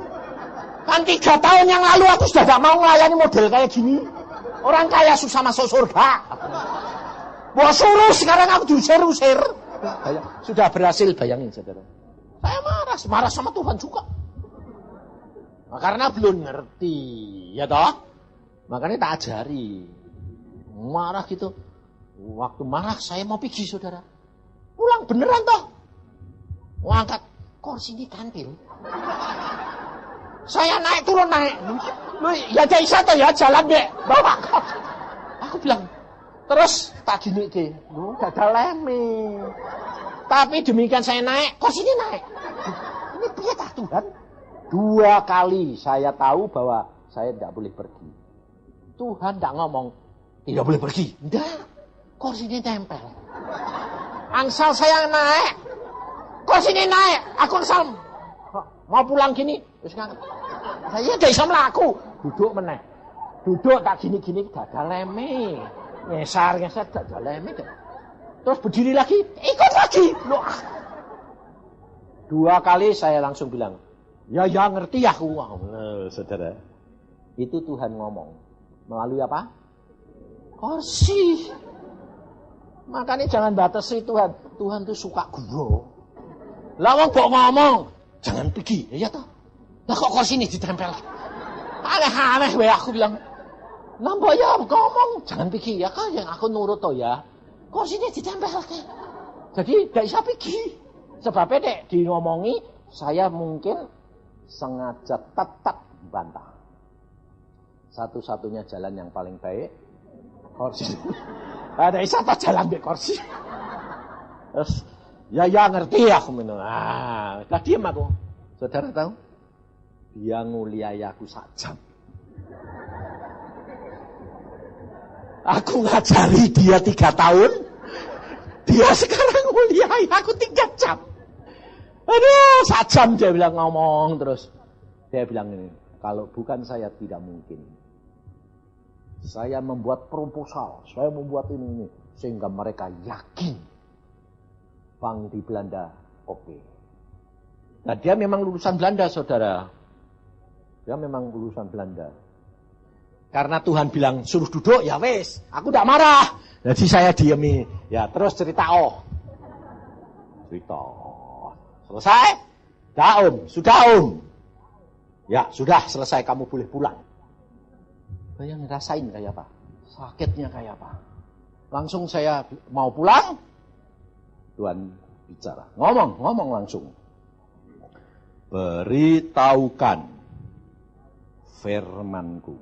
A: Kan 3 tahun yang lalu aku sudah gak mau melayani model kayak gini. Orang kaya susah masuk surga. Wah suruh sekarang aku diusir-usir. Sudah berhasil, bayangin saudara. Saya marah sama Tuhan juga. Nah, karena belum ngerti, ya toh. Makanya tak ajari. Marah gitu. Waktu marah saya mau pergi saudara. Pulang beneran toh. Mau angkat kursi ini kantil. Saya naik turun naik. Ya Jaisa toh ya jalan deh. Bawa. Aku bilang. Terus tak gini ke. Gak ada leme. Tapi demikian saya naik. Kursi ini naik. Ini biar Tuhan. 2 kali saya tahu bahwa saya tidak boleh pergi. Tuhan tidak ngomong. Tidak boleh pergi. Tidak. Kursi ini tempel. Angsal saya naik. Kursi ini naik. Aku angsal. Mau pulang gini. Saya tidak bisa melaku. Duduk meneh. Duduk tak gini-gini. Tidak ada leme. Ngesar tidak ada leme. Terus berdiri lagi. Ikut lagi. Loh. 2 kali saya langsung bilang. Ya ngerti aku. Saudara. Itu Tuhan ngomong. Melalui apa? Kursi. Makanya jangan batasi Tuhan. Tuhan tuh suka guru. Lah wong kok ngomong, jangan pergi. Ya toh. Lah kok kursi ini ditempel. Aneh-aneh wae aku bilang. Lah mbok ya ngomong, jangan pergi. Ya kan yang aku nurut toh ya. Kursi ini ditempel. Jadi gak bisa pergi. Sebabnya dek diomongi, saya mungkin sengaja tetap bantah. Satu-satunya jalan yang paling baik kursi. Ada isata jalan di kursi. Terus ya ngerti aku minum. Gak diem aku. Saudara tahu? Dia nguliai aku 1 jam. Aku ngajari dia 3 tahun. Dia sekarang nguliai aku 3 jam. Aduh, 1 jam dia bilang ngomong terus. Dia bilang ini, kalau bukan saya tidak mungkin. Saya membuat proposal, saya membuat ini. Sehingga mereka yakin. Bank di Belanda, oke. Nah dia memang lulusan Belanda saudara. Dia memang lulusan Belanda. Karena Tuhan bilang suruh duduk, ya wes. Aku tidak marah. Jadi saya diemi. Ya terus cerita Cerita. Selesai? Sudah om. Ya sudah selesai, kamu boleh pulang. Bayang ngerasain kayak apa? Sakitnya kayak apa? Langsung saya mau pulang. Tuhan bicara. Ngomong langsung. Beritahukan firman-Ku.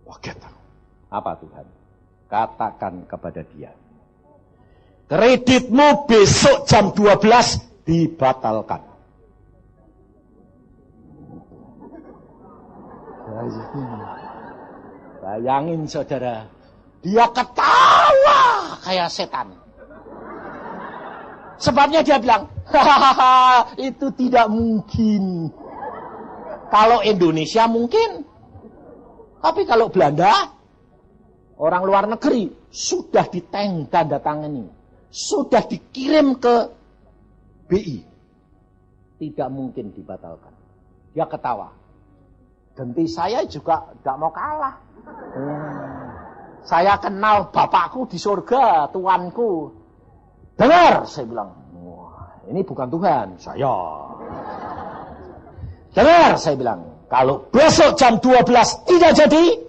A: Waget. Apa Tuhan? Katakan kepada dia. Kreditmu besok jam 12 dibatalkan. Bayangin saudara, dia ketawa kayak setan. Sebabnya dia bilang, hahaha, itu tidak mungkin. Kalau Indonesia mungkin. Tapi kalau Belanda, orang luar negeri, sudah tanda tangani. Sudah dikirim ke BI. Tidak mungkin dibatalkan. Dia ketawa. Ganti saya juga tidak mau kalah. Saya kenal bapakku di surga, Tuanku. Dengar, saya bilang. Wah, ini bukan Tuhan, saya. Dengar, saya bilang. Kalau besok jam 12 tidak jadi,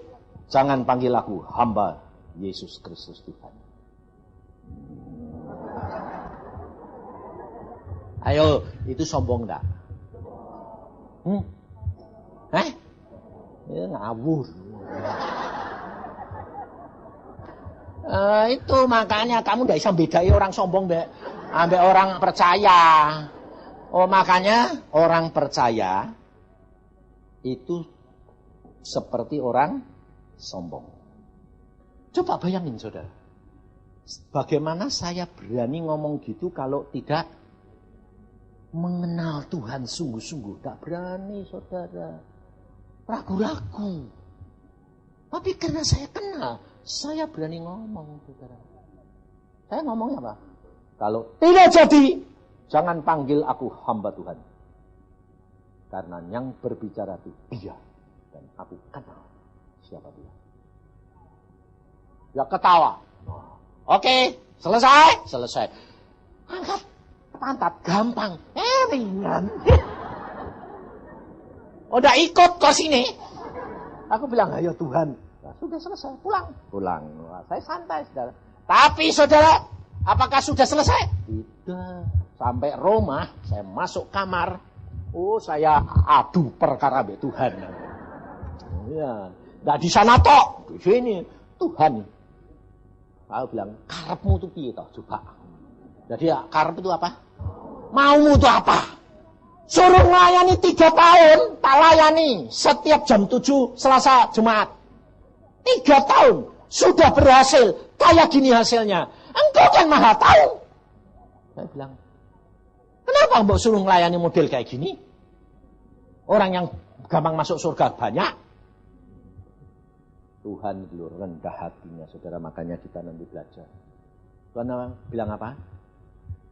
A: jangan panggil aku hamba Yesus Kristus Tuhan. Ayo, itu sombong enggak? Ya ngawur.
B: Itu makanya kamu tidak bisa bedai orang sombong ambek orang percaya. Oh, makanya orang percaya itu seperti orang sombong. Coba bayangin saudara. Bagaimana saya berani ngomong gitu kalau tidak mengenal Tuhan sungguh-sungguh. Tidak berani saudara. Ragu-ragu. Tapi karena saya kenal, saya berani ngomong saudara. Saya ngomongnya apa? Kalau tidak jadi, jangan panggil aku hamba Tuhan. Karena yang berbicara itu Dia. Dan aku kenal siapa Dia. Ya ketawa. Oke, selesai. Angkat pantat, gampang. Ringan. Udah ikut kok sini. Aku bilang, ayo Tuhan. Nah, sudah selesai, pulang. Nah, saya santai, saudara. Tapi saudara, apakah sudah selesai? Tidak. Sampai rumah, saya masuk kamar. Oh, saya adu perkara dengan Tuhan. Ya, nggak di sana tok, di sini Tuhan. Aku bilang, karepmu itu piye toh, coba. Jadi ya, karep itu apa? Maumu itu apa? Suruh melayani 3 tahun, tak layani. Setiap jam 7, Selasa, Jumat. 3 tahun, sudah berhasil. Kayak gini hasilnya. Engkau kan maha tahu. Saya bilang, kenapa mbak suruh melayani model kayak gini? Orang yang gampang masuk surga banyak. Tuhan dulu rendah hatinya, saudara. Makanya kita nanti belajar. Tuhan bilang apa?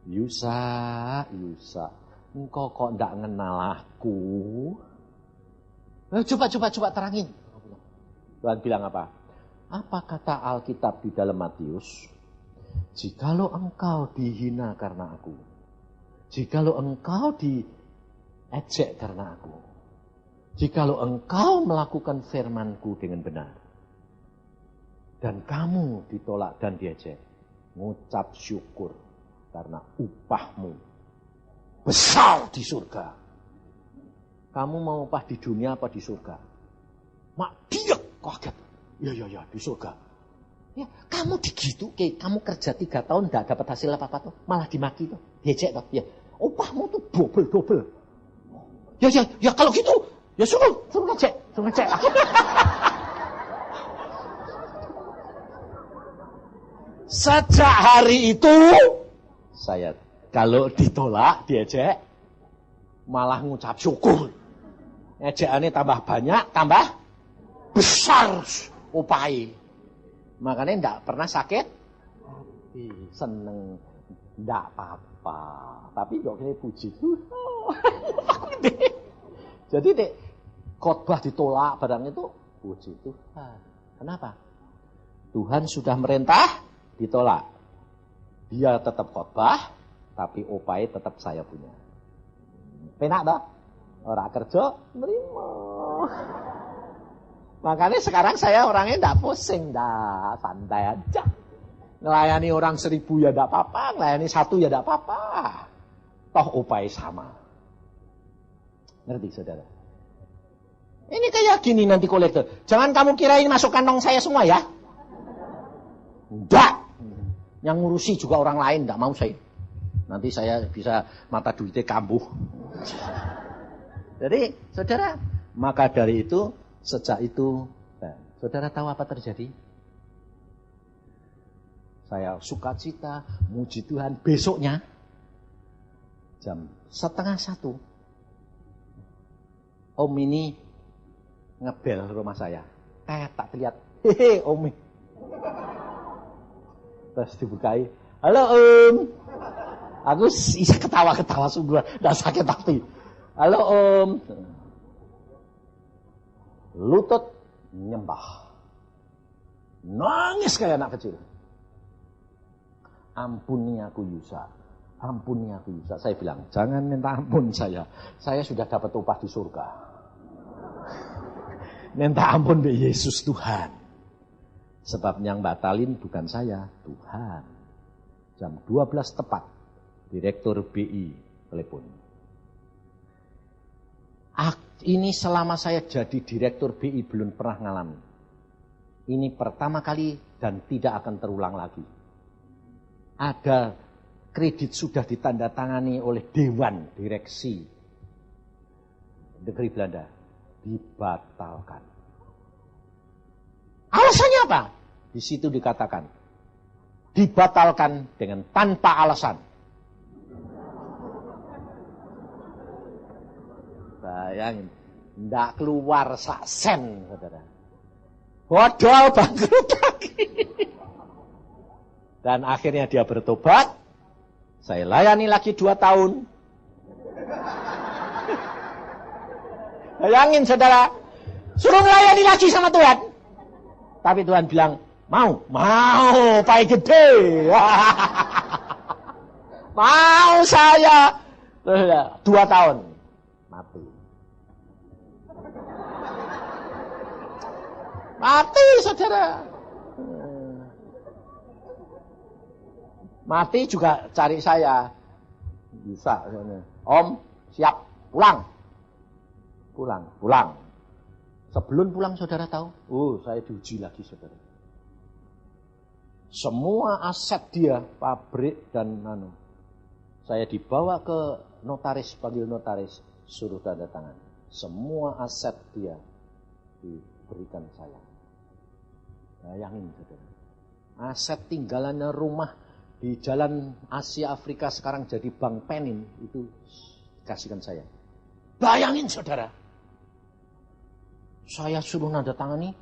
B: Yusa, engkau kok ndak kenal aku? Coba terangin. Tuhan bilang apa? Apa kata Alkitab di dalam Matius? Jikalau engkau dihina karena aku, jikalau engkau diejek karena aku, jikalau engkau melakukan firman-Ku dengan benar, dan kamu ditolak dan diejek, ngucap syukur, karena upahmu besar di surga. Kamu mau upah di dunia apa di surga? Mak dia kaget. Ya, di surga. Ya, kamu digitu, kamu kerja 3 tahun tidak dapat hasil apa-apa tuh, malah dimaki tuh, diejek tuh. Ya, upahmu tuh double. Ya kalau gitu, ya suruh ngecek. Sejak hari itu saya kalau ditolak, diejek, malah ngucap syukur. Ejekannya tambah banyak, tambah besar upai. Makanya tidak pernah sakit hati, seneng, tidak apa-apa. Tapi kok ini puji Tuhan. Jadi khotbah ditolak barang itu puji Tuhan. Kenapa? Tuhan sudah merintah, ditolak. Dia tetap khotbah, tapi upai tetap saya punya. Penak dah. Orang kerja, nerima. Makanya sekarang saya orangnya tidak pusing, dah santai aja. Melayani orang 1000 ya tidak apa-apa, melayani 1 ya tidak apa-apa. Toh upai sama. Ngerti saudara? Ini kayak gini nanti kolektor. Jangan kamu kirain masuk kantong saya semua ya. Enggak. Yang ngurusi juga orang lain, tidak mau saya. Nanti saya bisa mata duitnya kambuh. Jadi, saudara, maka dari itu, sejak itu, saudara tahu apa terjadi? Saya sukacita, muji Tuhan. Besoknya, jam 12:30, Om ini ngebel rumah saya. Tak terlihat, hehe Om. Terus dibukai, halo Om. Aku bisa ketawa-ketawa sungguh, tidak sakit hati. Halo Om. Lutut nyembah. Nangis kayak anak kecil. Ampuni aku Yusa. Saya bilang, jangan minta ampun saya. Saya sudah dapat upah di surga. Minta ampun be Yesus Tuhan. Sebab yang batalin bukan saya, Tuhan. Jam 12 tepat, Direktur BI telepon. Ini selama saya jadi Direktur BI belum pernah ngalamin. Ini pertama kali dan tidak akan terulang lagi. Ada kredit sudah ditandatangani oleh Dewan Direksi Negeri Belanda. Dibatalkan. Alasannya apa? Di situ dikatakan. Dibatalkan dengan tanpa alasan. Bayangin. Tidak keluar sak sen, saudara. Bodol bangkrut lagi. Dan akhirnya dia bertobat. Saya layani lagi 2 tahun. Bayangin saudara. Suruh melayani lagi sama Tuhan. Tapi Tuhan bilang, mau, pai gede. Mau saya. 2 tahun. Mati. Mati saudara. Mati juga cari saya. Bisa. Om, siap. Pulang. Sebelum pulang saudara tahu? Saya diuji lagi saudara. Semua aset dia, pabrik dan saya dibawa ke notaris, panggil notaris, suruh tanda tangan. Semua aset dia diberikan saya. Bayangin saudara. Aset tinggalannya rumah di jalan Asia Afrika sekarang jadi Bank Penin, itu kasihkan saya. Bayangin saudara. Saya suruh nanda tangani,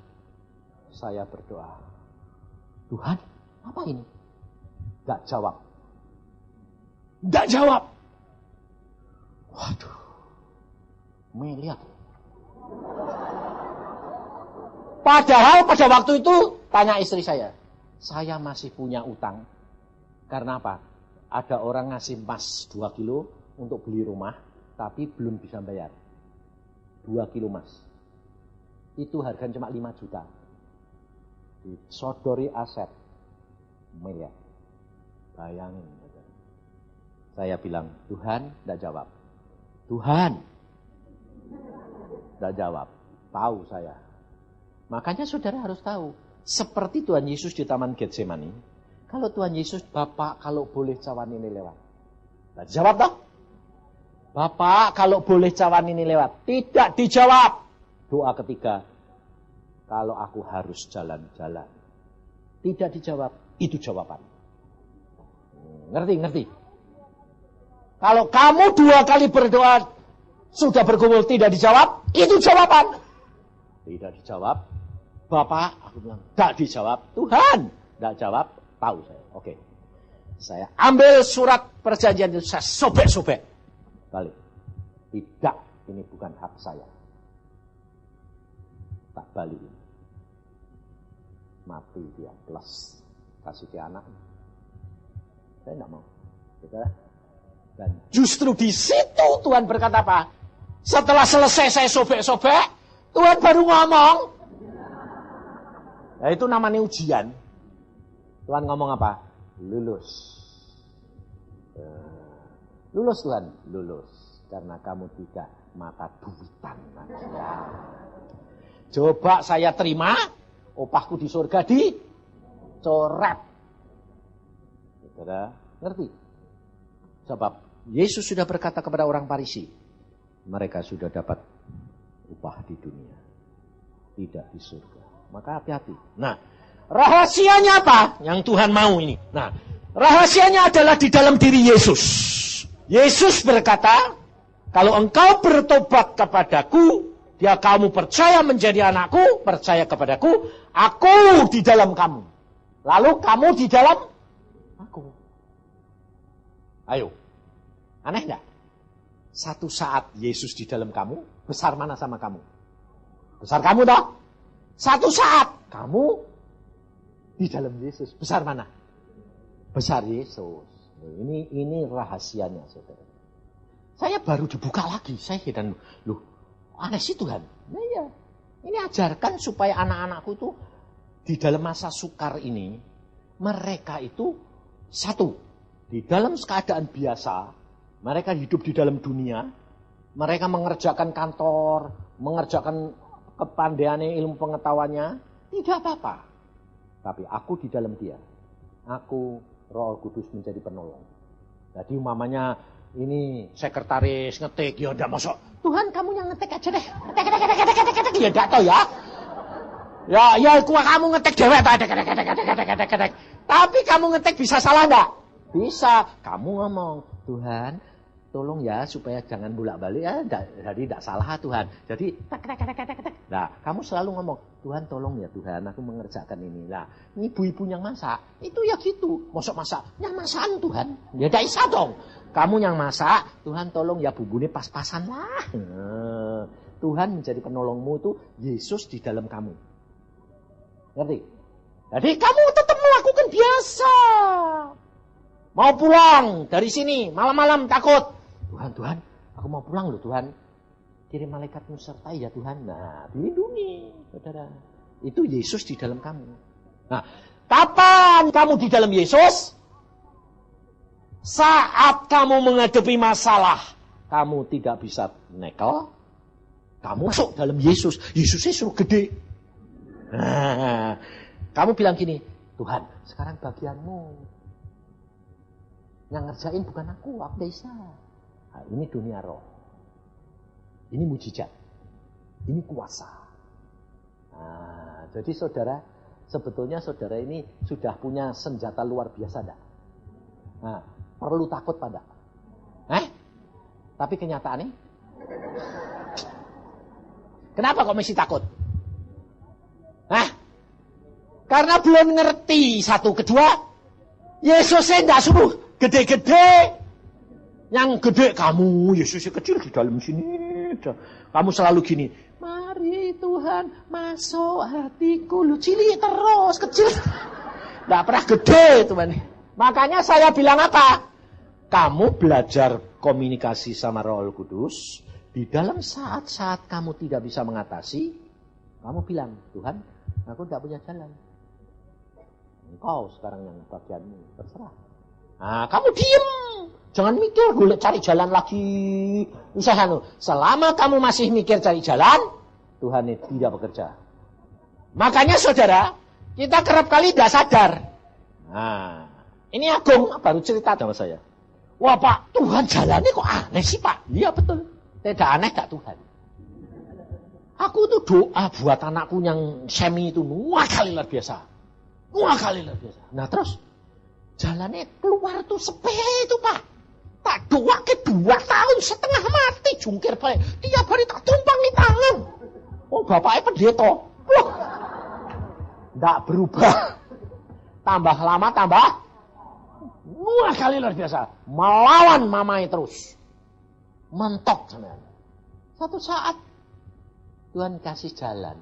B: saya berdoa. Tuhan, apa ini? Gak jawab. Waduh. Melihat. Padahal pada waktu itu, tanya istri saya masih punya utang. Karena apa? Ada orang ngasih emas 2 kilo untuk beli rumah, tapi belum bisa bayar. 2 kilo emas. Itu harganya cuma 5 juta. Disodori aset. Miliar. Bayangin. Saya bilang, Tuhan, tidak jawab. Tuhan. Tidak jawab. Tahu saya. Makanya saudara harus tahu. Seperti Tuhan Yesus di Taman Getsemani. Kalau Tuhan Yesus, Bapak kalau boleh cawan ini lewat. Tidak jawab toh? Bapak kalau boleh cawan ini lewat. Tidak dijawab. Doa ketiga, kalau aku harus jalan-jalan. Tidak dijawab, itu jawaban. Ngerti? Kalau kamu 2 kali berdoa, sudah bergumul tidak dijawab, itu jawaban. Tidak dijawab, Bapak, aku bilang, tidak dijawab. Tuhan, tidak jawab, tahu saya. Oke. Saya ambil surat perjanjian itu, saya sobek-sobek. Balik. Tidak, ini bukan hak saya. Tak balik. Mati dia, plus. Kasih ke anak. Saya tidak mau. Betul? Dan justru di situ Tuhan berkata apa? Setelah selesai saya sobek-sobek, Tuhan baru ngomong. Nah itu namanya ujian. Tuhan ngomong apa? Lulus. Lulus Tuhan? Lulus. Karena kamu tidak mata duitan. Ya. Coba saya terima, opahku di surga dicoret. Saudara, ngerti? Sebab Yesus sudah berkata kepada orang Farisi, mereka sudah dapat upah di dunia, tidak di surga. Maka hati-hati. Nah, rahasianya apa yang Tuhan mau ini? Nah, rahasianya adalah di dalam diri Yesus. Yesus berkata, kalau engkau bertobat kepadaku, dia kamu percaya menjadi anakku, percaya kepadaku, aku di dalam kamu. Lalu kamu di dalam aku. Ayo, aneh enggak? Satu saat Yesus di dalam kamu, besar mana sama kamu? Besar kamu toh? Satu saat kamu di dalam Yesus, besar mana? Besar Yesus. Ini rahasianya, saudara. Saya baru dibuka lagi, saya dan loh, aneh sih Tuhan. Nah iya, ini ajarkan supaya anak-anakku itu di dalam masa sukar ini, mereka itu satu, di dalam keadaan biasa, mereka hidup di dalam dunia, mereka mengerjakan kantor, mengerjakan kepandaiannya, ilmu pengetahuannya, Tidak apa-apa. Tapi aku di dalam dia. Aku Roh Kudus menjadi penolong. Jadi umpamanya ini sekretaris ngetik, ya udah masuk. Tuhan kamu yang ngetik aja deh. Ngetik. Ya enggak tahu ya. Ya kamu ngetik dewek. Tapi kamu ngetik bisa salah enggak? Bisa. Kamu ngomong, Tuhan tolong ya supaya jangan bolak-balik ya, jadi tidak salah Tuhan. Jadi nah, kamu selalu ngomong, Tuhan tolong ya Tuhan, aku mengerjakan ini. Nah, ini ibu-ibu yang masak, itu ya gitu. Masak, yang masakan Tuhan. Ya tidak bisa dong. Kamu yang masak, Tuhan tolong ya bumbunya pas-pasan lah. Tuhan menjadi penolongmu itu Yesus di dalam kamu. Ngerti? Jadi kamu tetap melakukan biasa. Mau pulang dari sini, malam-malam takut. Tuhan, aku mau pulang loh Tuhan. Kirim malaikatmu sertai ya Tuhan. Nah, dilindungi, saudara. Itu Yesus di dalam kamu. Nah, kapan kamu di dalam Yesus? Saat kamu menghadapi masalah, kamu tidak bisa nekel, kamu masuk dalam Yesus. Yesusnya suruh gede. Nah, kamu bilang gini, Tuhan, sekarang bagianmu. Yang ngerjain bukan aku bisa. Nah, ini dunia roh. Ini mujizat. Ini kuasa. Nah, jadi saudara, sebetulnya saudara ini sudah punya senjata luar biasa enggak? Nah, perlu takut pada? Tapi kenyataannya? Kenapa kok mesti takut? Karena belum ngerti satu. Kedua, Yesusnya enggak suruh gede-gede. Yang gede kamu, Yesusnya kecil di dalam sini. Kamu selalu gini, mari Tuhan masuk hatiku. Lu cilik terus, kecil. Nggak pernah gede Tuhan. Makanya saya bilang apa? Kamu belajar komunikasi sama Roh Kudus. Di dalam saat-saat kamu tidak bisa mengatasi, kamu bilang, Tuhan, aku tidak punya jalan. Engkau sekarang yang bagianmu, terserah. Nah, kamu diem. Jangan mikir, golek cari jalan lagi. Selama kamu masih mikir cari jalan, Tuhan tidak bekerja. Makanya saudara, kita kerap kali tidak sadar. Nah, ini Agung baru cerita sama saya. Wah Pak, Tuhan jalannya kok aneh sih Pak? Iya betul. Tidak aneh gak Tuhan? Aku tuh doa buat anakku yang semi itu wah kali luar biasa. Nah terus, jalannya keluar tuh sepele itu Pak. Tak doa ke 2 tahun setengah mati jungkir balik. Tiap hari tak tumpang di tangan. Oh bapaknya pendeta. Wah. Nggak berubah. Tambah lama tambah. Wah kali luar biasa. Melawan mamanya terus. Mentok sebenarnya. Satu saat Tuhan kasih jalan.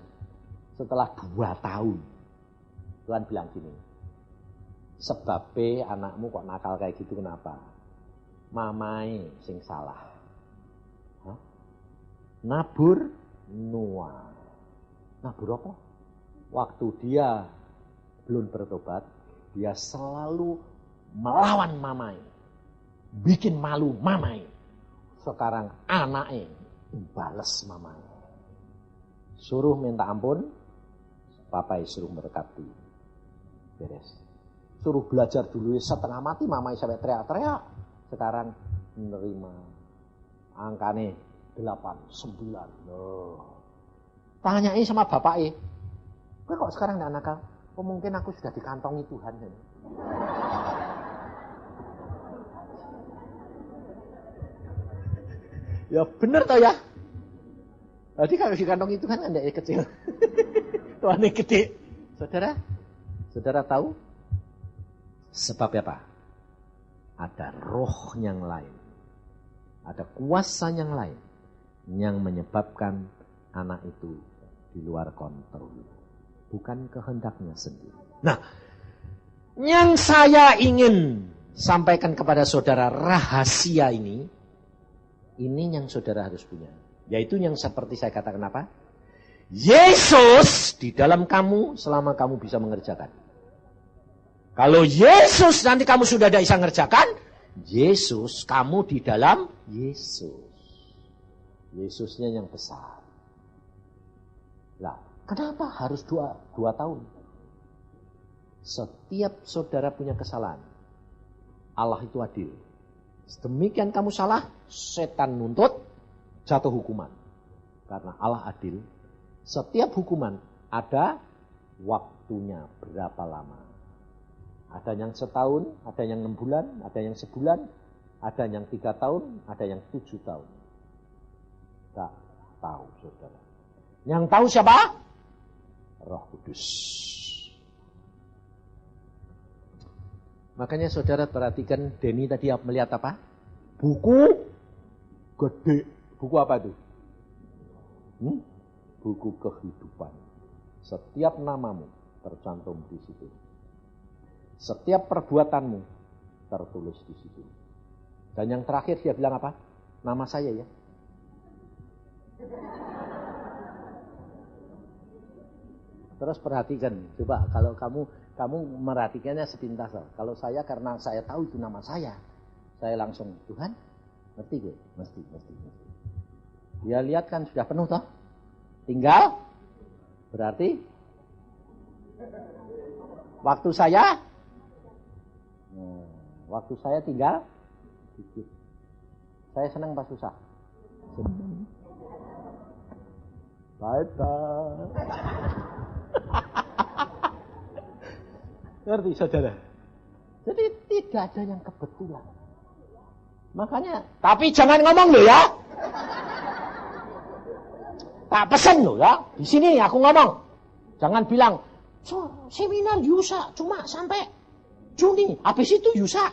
B: Setelah 2 tahun. Tuhan bilang gini. Sebabnya anakmu kok nakal kayak gitu kenapa? Mamai sing salah. Nabur nuang. Nabur apa? Waktu dia belum bertobat, dia selalu melawan mamai. Bikin malu mamai. Sekarang anaknya balas mamai. Suruh minta ampun, papai suruh berkati. Beres. Suruh belajar dulu setengah mati mamai sampai teriak-teriak. Sekarang menerima angkane 8, 9. Loh. Tanyain sama bapaknya. Kok sekarang enggak nakal? Oh mungkin aku sudah dikantongi Tuhan. Ya bener toh ya. Jadi kalau dikantongi Tuhan kan enggak kecil. Tuhannya gede. Saudara tahu? Sebab apa? Ada roh yang lain. Ada kuasa yang lain. Yang menyebabkan anak itu di luar kontrol. Bukan kehendaknya sendiri. Nah, yang saya ingin sampaikan kepada saudara rahasia ini yang saudara harus punya. Yaitu yang seperti saya katakan apa? Yesus di dalam kamu selama kamu bisa mengerjakan. Kalau Yesus nanti kamu sudah tidak bisa ngerjakan, Yesus kamu di dalam Yesus. Yesusnya yang besar. Lah, Kenapa harus dua tahun? Setiap saudara punya kesalahan. Allah itu adil. Sedemikian kamu salah, setan nuntut, jatuh hukuman. Karena Allah adil, setiap hukuman ada waktunya berapa lama. Ada yang setahun, ada yang 6 bulan, ada yang sebulan, ada yang 3 tahun, ada yang 7 tahun. Tak tahu saudara. Yang tahu siapa? Roh Kudus. Makanya saudara perhatikan Denny tadi melihat apa? Buku gede. Buku apa itu? Buku kehidupan. Setiap namamu tercantum di situ. Setiap perbuatanmu tertulis di situ. Dan yang terakhir dia bilang apa? Nama saya ya. Terus perhatikan, coba kalau kamu merhatikannya sepintas. Kalau saya karena saya tahu itu nama saya langsung Tuhan, ngerti gue? Mesti. Dia lihat kan sudah penuh toh, tinggal berarti waktu saya tinggal dikit. Saya senang pas susah. Bye-bye. Ngerti saudara? Jadi tidak ada yang kebetulan. Makanya, tapi jangan ngomong loh ya. Tak pesen loh ya. Di sini aku ngomong. Jangan bilang, seminar Yusa cuma sampai Juni. Habis itu Yusa.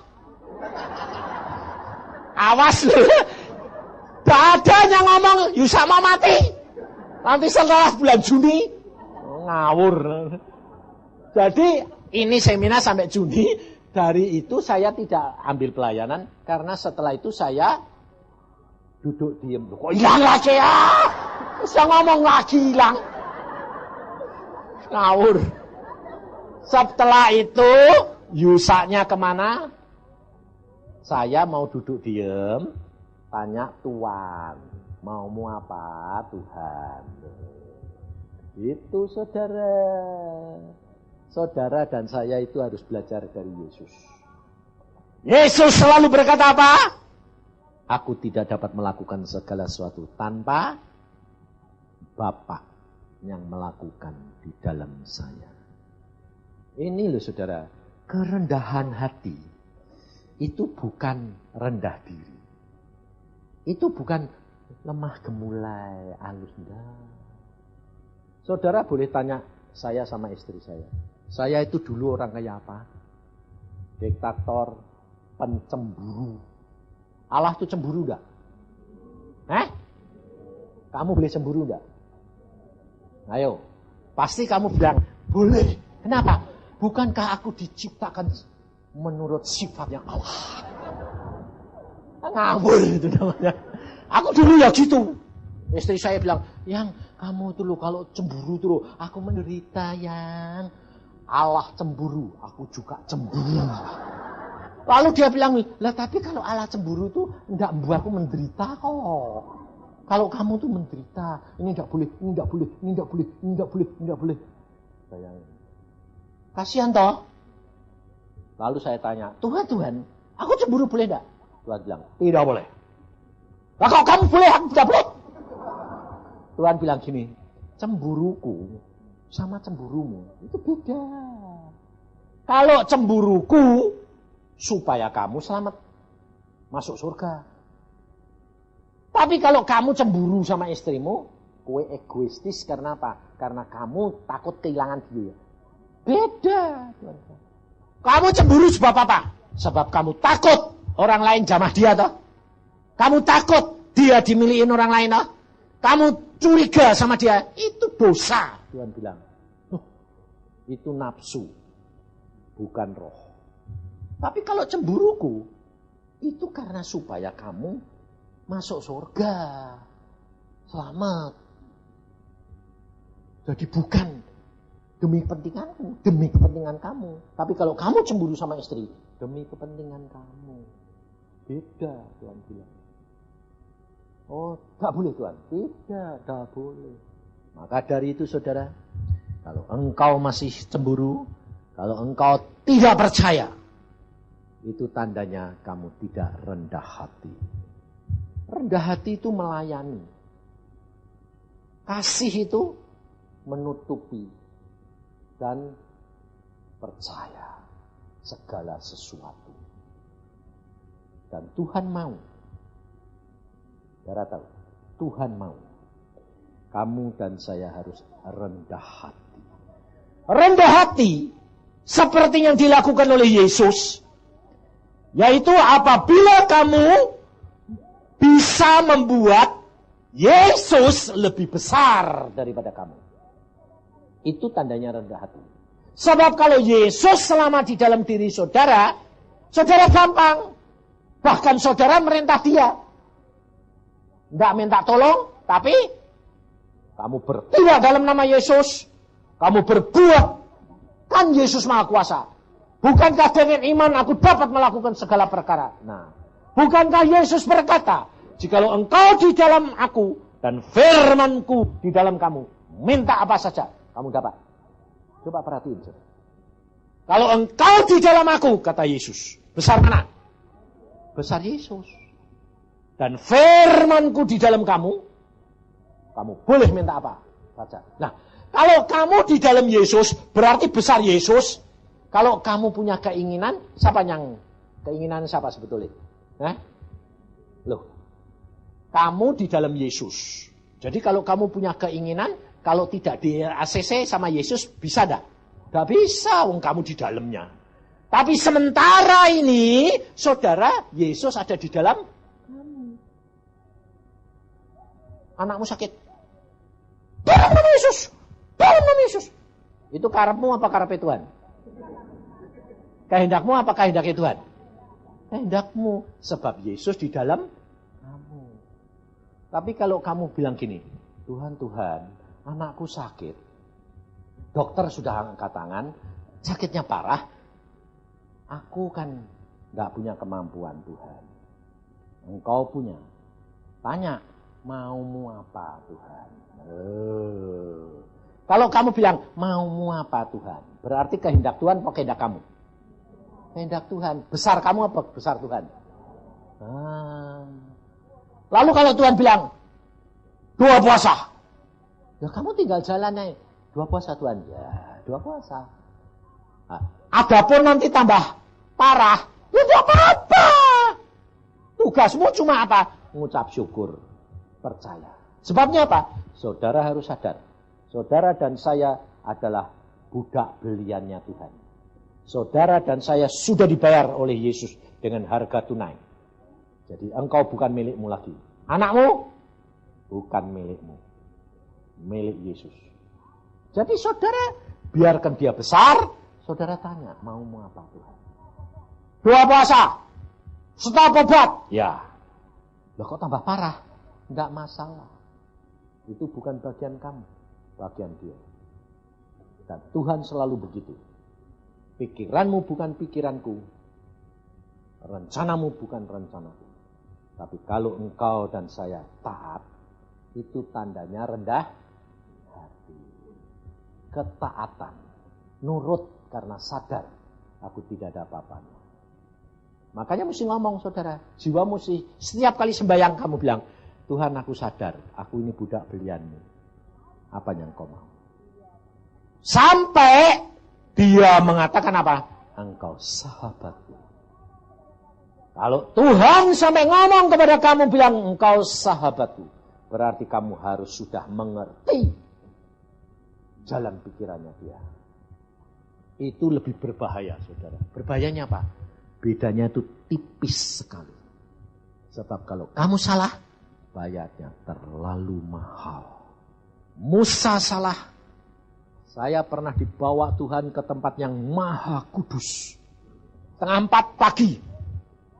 B: Awas loh. Tidak ada yang ngomong Yusa mau mati. Nanti setelah bulan Juni. Ngawur. Jadi ini seminar sampai Juni. Dari itu saya tidak ambil pelayanan. Karena setelah itu saya duduk diem. Kok hilang lagi ya? Bisa ngomong lagi hilang. Ngawur. Setelah itu Yusanya kemana? Saya mau duduk diem. Tanya Tuhan. Maumu apa Tuhan? Itu saudara. Saudara dan saya itu harus belajar dari Yesus. Yesus selalu berkata apa? Aku tidak dapat melakukan segala sesuatu tanpa Bapa yang melakukan di dalam saya. Ini loh saudara, kerendahan hati itu bukan rendah diri. Itu bukan lemah gemulai, halus enggak. Saudara boleh tanya saya sama istri saya. Saya itu dulu orang kayak apa? Diktator, pencemburu. Allah itu cemburu enggak? Kamu boleh cemburu enggak? Ayo, pasti kamu bilang, boleh. Kenapa? Bukankah aku diciptakan menurut sifatnya Allah? Ngawur itu namanya. Aku dulu ya gitu. Istri saya bilang, yang kamu tuh kalau cemburu tuh, aku menderita yang. Allah cemburu, aku juga cemburu. Lalu dia bilang, lah tapi kalau Allah cemburu tuh enggak membuat aku menderita kok. Kalau kamu tuh menderita, ini enggak boleh, ini enggak boleh, ini enggak boleh, ini enggak boleh, ini enggak boleh. Bayangin. Kasihan toh. Lalu saya tanya, Tuhan, aku cemburu boleh enggak? Tuhan bilang, tidak boleh. Lah kok kamu boleh, aku tidak boleh? Tuhan bilang gini, cemburuku sama cemburumu itu beda. Kalau cemburuku supaya kamu selamat masuk surga. Tapi kalau kamu cemburu sama istrimu, kowe egoistis karena apa? Karena kamu takut kehilangan dia. Beda. Kamu cemburu sebab apa? Sebab kamu takut orang lain jamah dia toh. Kamu takut dia dimilikin orang lain toh. Kamu curiga sama dia, itu dosa. Tuhan bilang, itu nafsu, bukan roh. Tapi kalau cemburuku, itu karena supaya kamu masuk surga, selamat. Jadi bukan demi kepentinganku, demi kepentingan kamu. Tapi kalau kamu cemburu sama istri, demi kepentingan kamu. Beda, Tuhan bilang. Oh, tak boleh Tuhan. Tidak boleh. Maka dari itu saudara, Kalau engkau masih cemburu, kalau engkau tidak percaya, itu tandanya kamu tidak rendah hati. Rendah hati itu melayani. Kasih itu menutupi dan percaya segala sesuatu. Dan Tuhan mau. Saudara tahu, Tuhan mau. Kamu dan saya harus rendah hati. Rendah hati seperti yang dilakukan oleh Yesus. Yaitu apabila kamu bisa membuat Yesus lebih besar daripada kamu. Itu tandanya rendah hati. Sebab kalau Yesus selama di dalam diri saudara, saudara gampang. Bahkan saudara merintah dia. Tidak minta tolong, tapi kamu bertindak dalam nama Yesus. Kamu berbuat. Kan Yesus Maha Kuasa. Bukankah dengan iman aku dapat melakukan segala perkara? Nah, bukankah Yesus berkata, jikalau engkau di dalam aku dan firmanku di dalam kamu, minta apa saja, kamu dapat. Coba perhatiin. Kalau engkau di dalam aku, kata Yesus, besar mana? Besar Yesus. Dan firmanku di dalam kamu, kamu boleh minta apa saja. Nah, kalau kamu di dalam Yesus, berarti besar Yesus. Kalau kamu punya keinginan, keinginan siapa sebetulnya? Loh, kamu di dalam Yesus. Jadi kalau kamu punya keinginan, kalau tidak di ACC sama Yesus, bisa enggak? Enggak bisa, wong kamu di dalamnya. Tapi sementara ini, saudara, Yesus ada di dalam kamu. Anakmu sakit. Dalam nama Yesus. Dalam nama Yesus. Itu karepmu apa karepe Tuhan? Kehendakmu apa kehendaknya Tuhan? Kehendakmu. Sebab Yesus di dalam kamu. Tapi kalau kamu bilang gini, Tuhan, anakku sakit. Dokter sudah angkat tangan, sakitnya parah. Aku kan gak punya kemampuan Tuhan. Engkau punya. Tanya, maumu apa Tuhan? Kalau kamu bilang, maumu apa Tuhan? Berarti kehendak Tuhan apa kehendak kamu? Kehendak Tuhan. Besar kamu apa besar Tuhan? Lalu kalau Tuhan bilang, 2 puasa. Ya kamu tinggal jalan aja. 2 puasa Tuhan. Ya 2 puasa. Adapun nanti tambah parah. Ya tidak apa-apa. Tugasmu cuma apa? Mengucap syukur. Percaya. Sebabnya apa? Saudara harus sadar. Saudara dan saya adalah budak beliannya Tuhan. Saudara dan saya sudah dibayar oleh Yesus dengan harga tunai. Jadi engkau bukan milikmu lagi. Anakmu bukan milikmu. Milik Yesus. Jadi saudara biarkan dia besar. Saudara tanya, maumu apa Tuhan? 2 puasa. Stop obat. Ya. Loh kok tambah parah? Enggak masalah. Itu bukan bagian kamu. Bagian dia. Dan Tuhan selalu begitu. Pikiranmu bukan pikiranku. Rencanamu bukan rencanaku. Tapi kalau engkau dan saya taat, itu tandanya rendah hati. Ketaatan. Nurut karena sadar aku tidak ada apa-apanya. Makanya mesti ngomong saudara. Jiwa mesti setiap kali sembahyang kamu bilang, Tuhan aku sadar, aku ini budak belianmu. Apa yang kau mau? Sampai dia mengatakan apa? Engkau sahabatku. Kalau Tuhan sampai ngomong kepada kamu bilang engkau sahabatku, berarti kamu harus sudah mengerti jalan pikirannya dia. Itu lebih berbahaya, saudara. Berbahayanya apa? Bedanya itu tipis sekali. Sebab kalau kamu salah, bayarnya terlalu mahal. Musa salah. Saya pernah dibawa Tuhan ke tempat yang maha kudus. 3:30 pagi.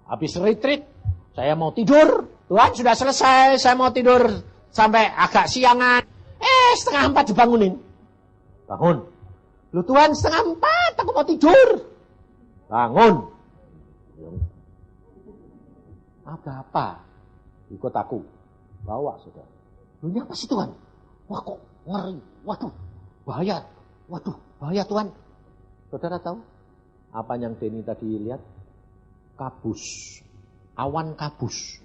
B: Habis retreat, saya mau tidur. Tuhan sudah selesai, saya mau tidur sampai agak siangan. 3:30 dibangunin. Bangun. Loh Tuhan 3:30, aku mau tidur. Bangun. Ada apa? Ikut aku. Bawa saudara. Loh ini apa sih Tuhan? Wah kok ngeri. Waduh. Bahaya. Waduh, bahaya Tuhan. Saudara tahu apa yang Denny tadi lihat? Kabus. Awan kabus.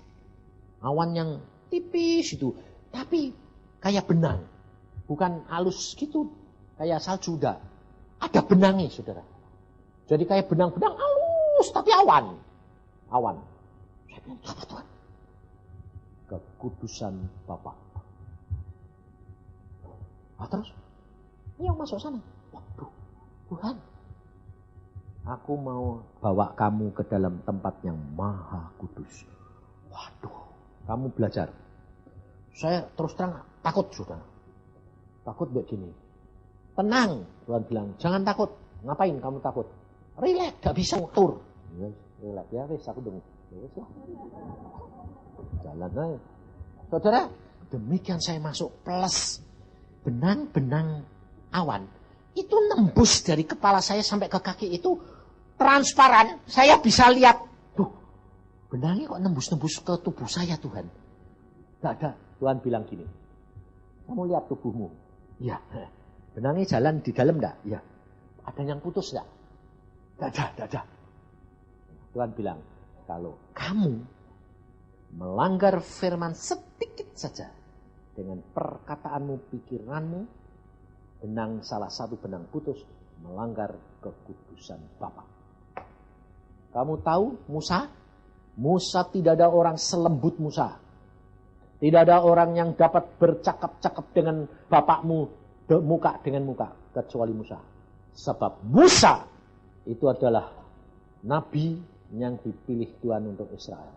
B: Awan yang tipis itu. Tapi kayak benang. Bukan halus gitu. Kayak salju enggak. Ada benangnya saudara. Jadi kayak benang-benang halus. Tapi awan. Awan. Saya bilang, apa Tuhan? Kekudusan Bapa. Nah, terus? Ini yang masuk sana. Waduh, Tuhan. Aku mau bawa kamu ke dalam tempat yang maha kudus. Waduh, kamu belajar. Saya terus terang takut, saudara. Takut begini. Tenang, Tuhan bilang. Jangan takut. Ngapain kamu takut? Relax, gak bisa tur. Yes, relax, ya wis aku dong. Yes, lah. Jalan aja. Saudara, demikian saya masuk plus benang-benang awan. Itu nembus dari kepala saya sampai ke kaki itu transparan. Saya bisa lihat. Tuh, benangnya kok nembus-nembus ke tubuh saya Tuhan. Gak ada. Tuhan bilang gini. Kamu lihat tubuhmu. Ya. Benangnya jalan di dalam enggak? Ya. Ada yang putus enggak? Gak ada. Tuhan bilang. Kalau kamu melanggar firman sedikit saja. Dengan perkataanmu, pikiranmu. Salah satu benang putus. Melanggar kekudusan Bapa. Kamu tahu Musa? Musa tidak ada orang selembut Musa. Tidak ada orang yang dapat bercakap-cakap dengan bapakmu muka dengan muka. Kecuali Musa. Sebab Musa itu adalah nabi yang dipilih Tuhan untuk Israel.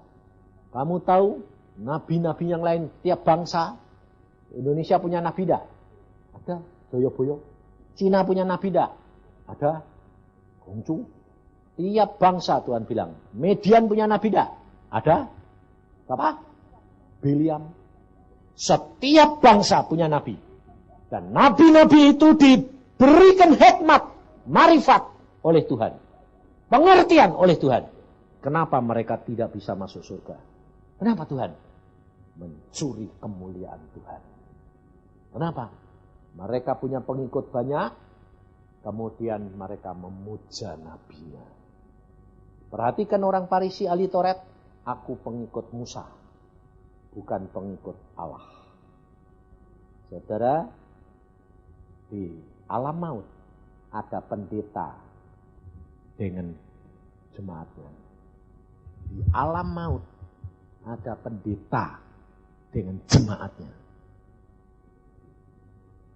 B: Kamu tahu nabi-nabi yang lain tiap bangsa. Indonesia punya nabi dah. Ada Joyoboyo. Cina punya nabi dah. Ada Kongcu. Tiap bangsa Tuhan bilang. Median punya nabi dah. Ada apa? Biliam. Setiap bangsa punya nabi. Dan nabi-nabi itu diberikan hikmat, marifat oleh Tuhan. Pengertian oleh Tuhan. Kenapa mereka tidak bisa masuk surga? Kenapa Tuhan? Mencuri kemuliaan Tuhan. Kenapa? Mereka punya pengikut banyak. Kemudian mereka memuja nabinya. Perhatikan orang Farisi ahli Taurat. Aku pengikut Musa. Bukan pengikut Allah. Saudara, di alam maut ada pendeta dengan jemaatnya. Di alam maut ada pendeta dengan jemaatnya.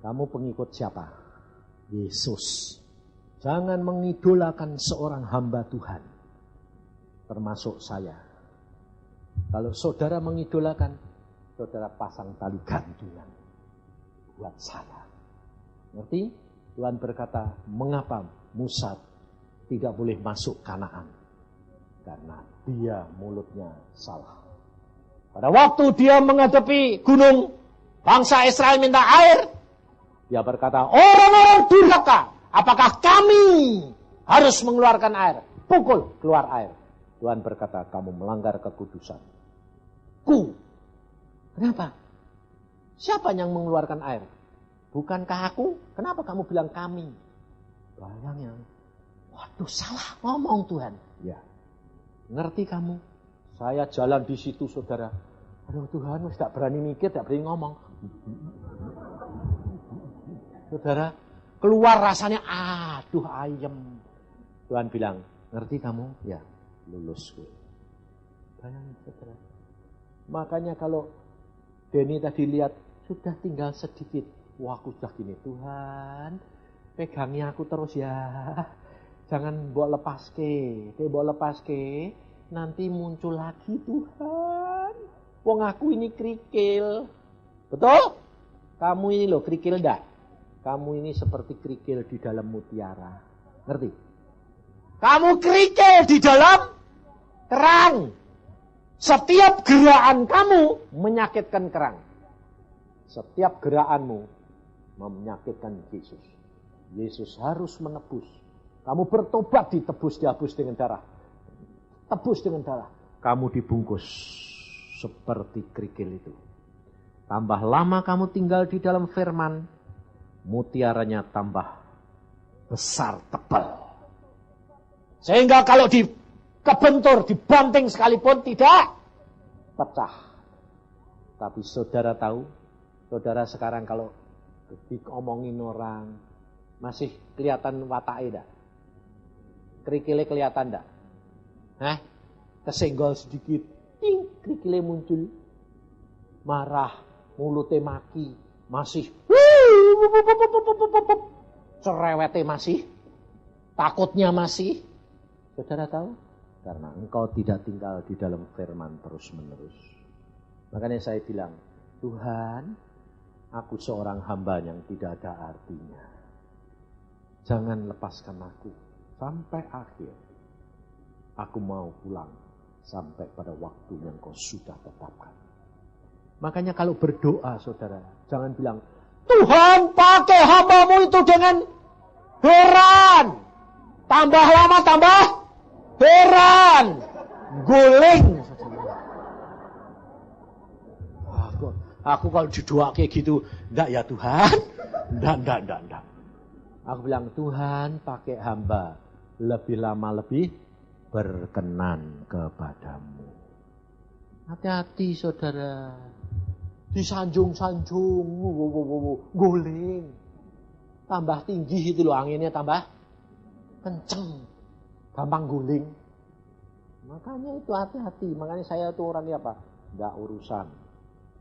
B: Kamu pengikut siapa? Yesus. Jangan mengidolakan seorang hamba Tuhan. Termasuk saya. Kalau saudara mengidolakan, saudara pasang tali gantungan buat saya. Ngerti? Tuhan berkata, mengapa Musa tidak boleh masuk Kanaan? Karena dia mulutnya salah. Pada waktu dia menghadapi gunung, bangsa Israel minta air. Dia berkata, orang-orang durhaka, apakah kami harus mengeluarkan air? Pukul, keluar air. Tuhan berkata, kamu melanggar kekudusan. Kenapa? Siapa yang mengeluarkan air? Bukankah aku? Kenapa kamu bilang kami? Bayangnya. Waduh, salah ngomong Tuhan. Ya. Ngerti kamu? Saya jalan di situ, saudara. Aduh Tuhan, tidak berani mikir, tidak berani ngomong. Saudara, keluar rasanya, aduh ayem. Tuhan bilang, ngerti kamu? Ya, lulus gue. Bayangin, saudara. Makanya kalau Denny tadi lihat, sudah tinggal sedikit. Wah, aku sudah gini, Tuhan, pegangi aku terus ya. Jangan bawa lepas ke. Bawa lepas ke, nanti muncul lagi Tuhan. Wong aku ini kerikil. Betul? Kamu ini loh kerikil enggak? Kamu ini seperti kerikil di dalam mutiara. Ngerti? Kamu kerikil di dalam kerang. Setiap gerakan kamu menyakitkan kerang. Setiap gerakanmu menyakitkan Yesus. Yesus harus menebus. Kamu bertobat, ditebus, dihapus dengan darah. Tebus dengan darah. Kamu dibungkus seperti kerikil itu. Tambah lama kamu tinggal di dalam firman, mutiaranya tambah besar, tebal. Sehingga kalau dikebentur, dibanting sekalipun tidak pecah. Tapi saudara tahu, saudara sekarang kalau diomongin orang, masih kelihatan watake enggak? Kerikile kelihatan enggak? Hah? Kesenggol sedikit, ting, kerikile muncul. Marah, mulutnya maki, masih cerewetnya masih, takutnya masih. Saudara tahu? Karena engkau tidak tinggal di dalam firman terus-menerus. Makanya saya bilang, Tuhan, aku seorang hamba yang tidak ada artinya. Jangan lepaskan aku sampai akhir. Aku mau pulang sampai pada waktu yang kau sudah tetapkan. Makanya kalau berdoa, saudara, jangan bilang, Tuhan pakai hambamu itu dengan heran. Tambah lama tambah heran. Guling. Aku kalau didoa kayak gitu, enggak ya Tuhan. Enggak. Aku bilang, Tuhan pakai hamba lebih lama lebih berkenan kepadamu. Hati-hati saudara. Disanjung-sanjung, guling. Tambah tinggi itu loh, anginnya tambah kenceng. Gampang guling. Makanya itu hati-hati. Makanya saya itu orangnya apa? Enggak urusan.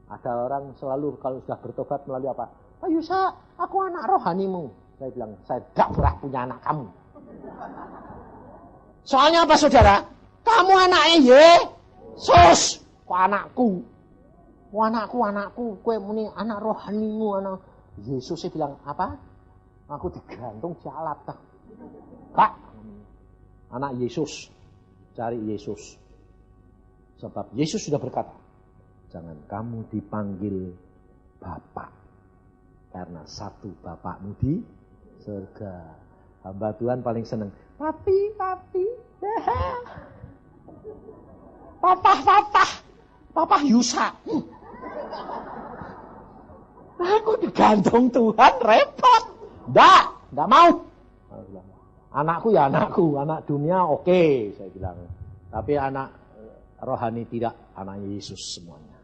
B: Ada orang selalu kalau sudah bertobat melalui apa? Pak Yusa, aku anak rohanimu. Saya bilang, saya tidak pernah punya anak kamu. Soalnya apa saudara? Kamu anaknya Yesus. Kok anakku? Anakku. Kue muni anak rohanimu, anak. Yesus saya bilang, apa? Aku digantung si alat. Pak, anak Yesus. Cari Yesus. Sebab Yesus sudah berkata, jangan kamu dipanggil Bapak. Karena satu Bapakmu di surga. Hamba Tuhan paling senang. Papi. Papa Yusa. Aku digantung Tuhan, repot. Enggak mau. Anakku ya anakku, anak dunia oke, saya bilang. Tapi anak rohani tidak, anak Yesus semuanya.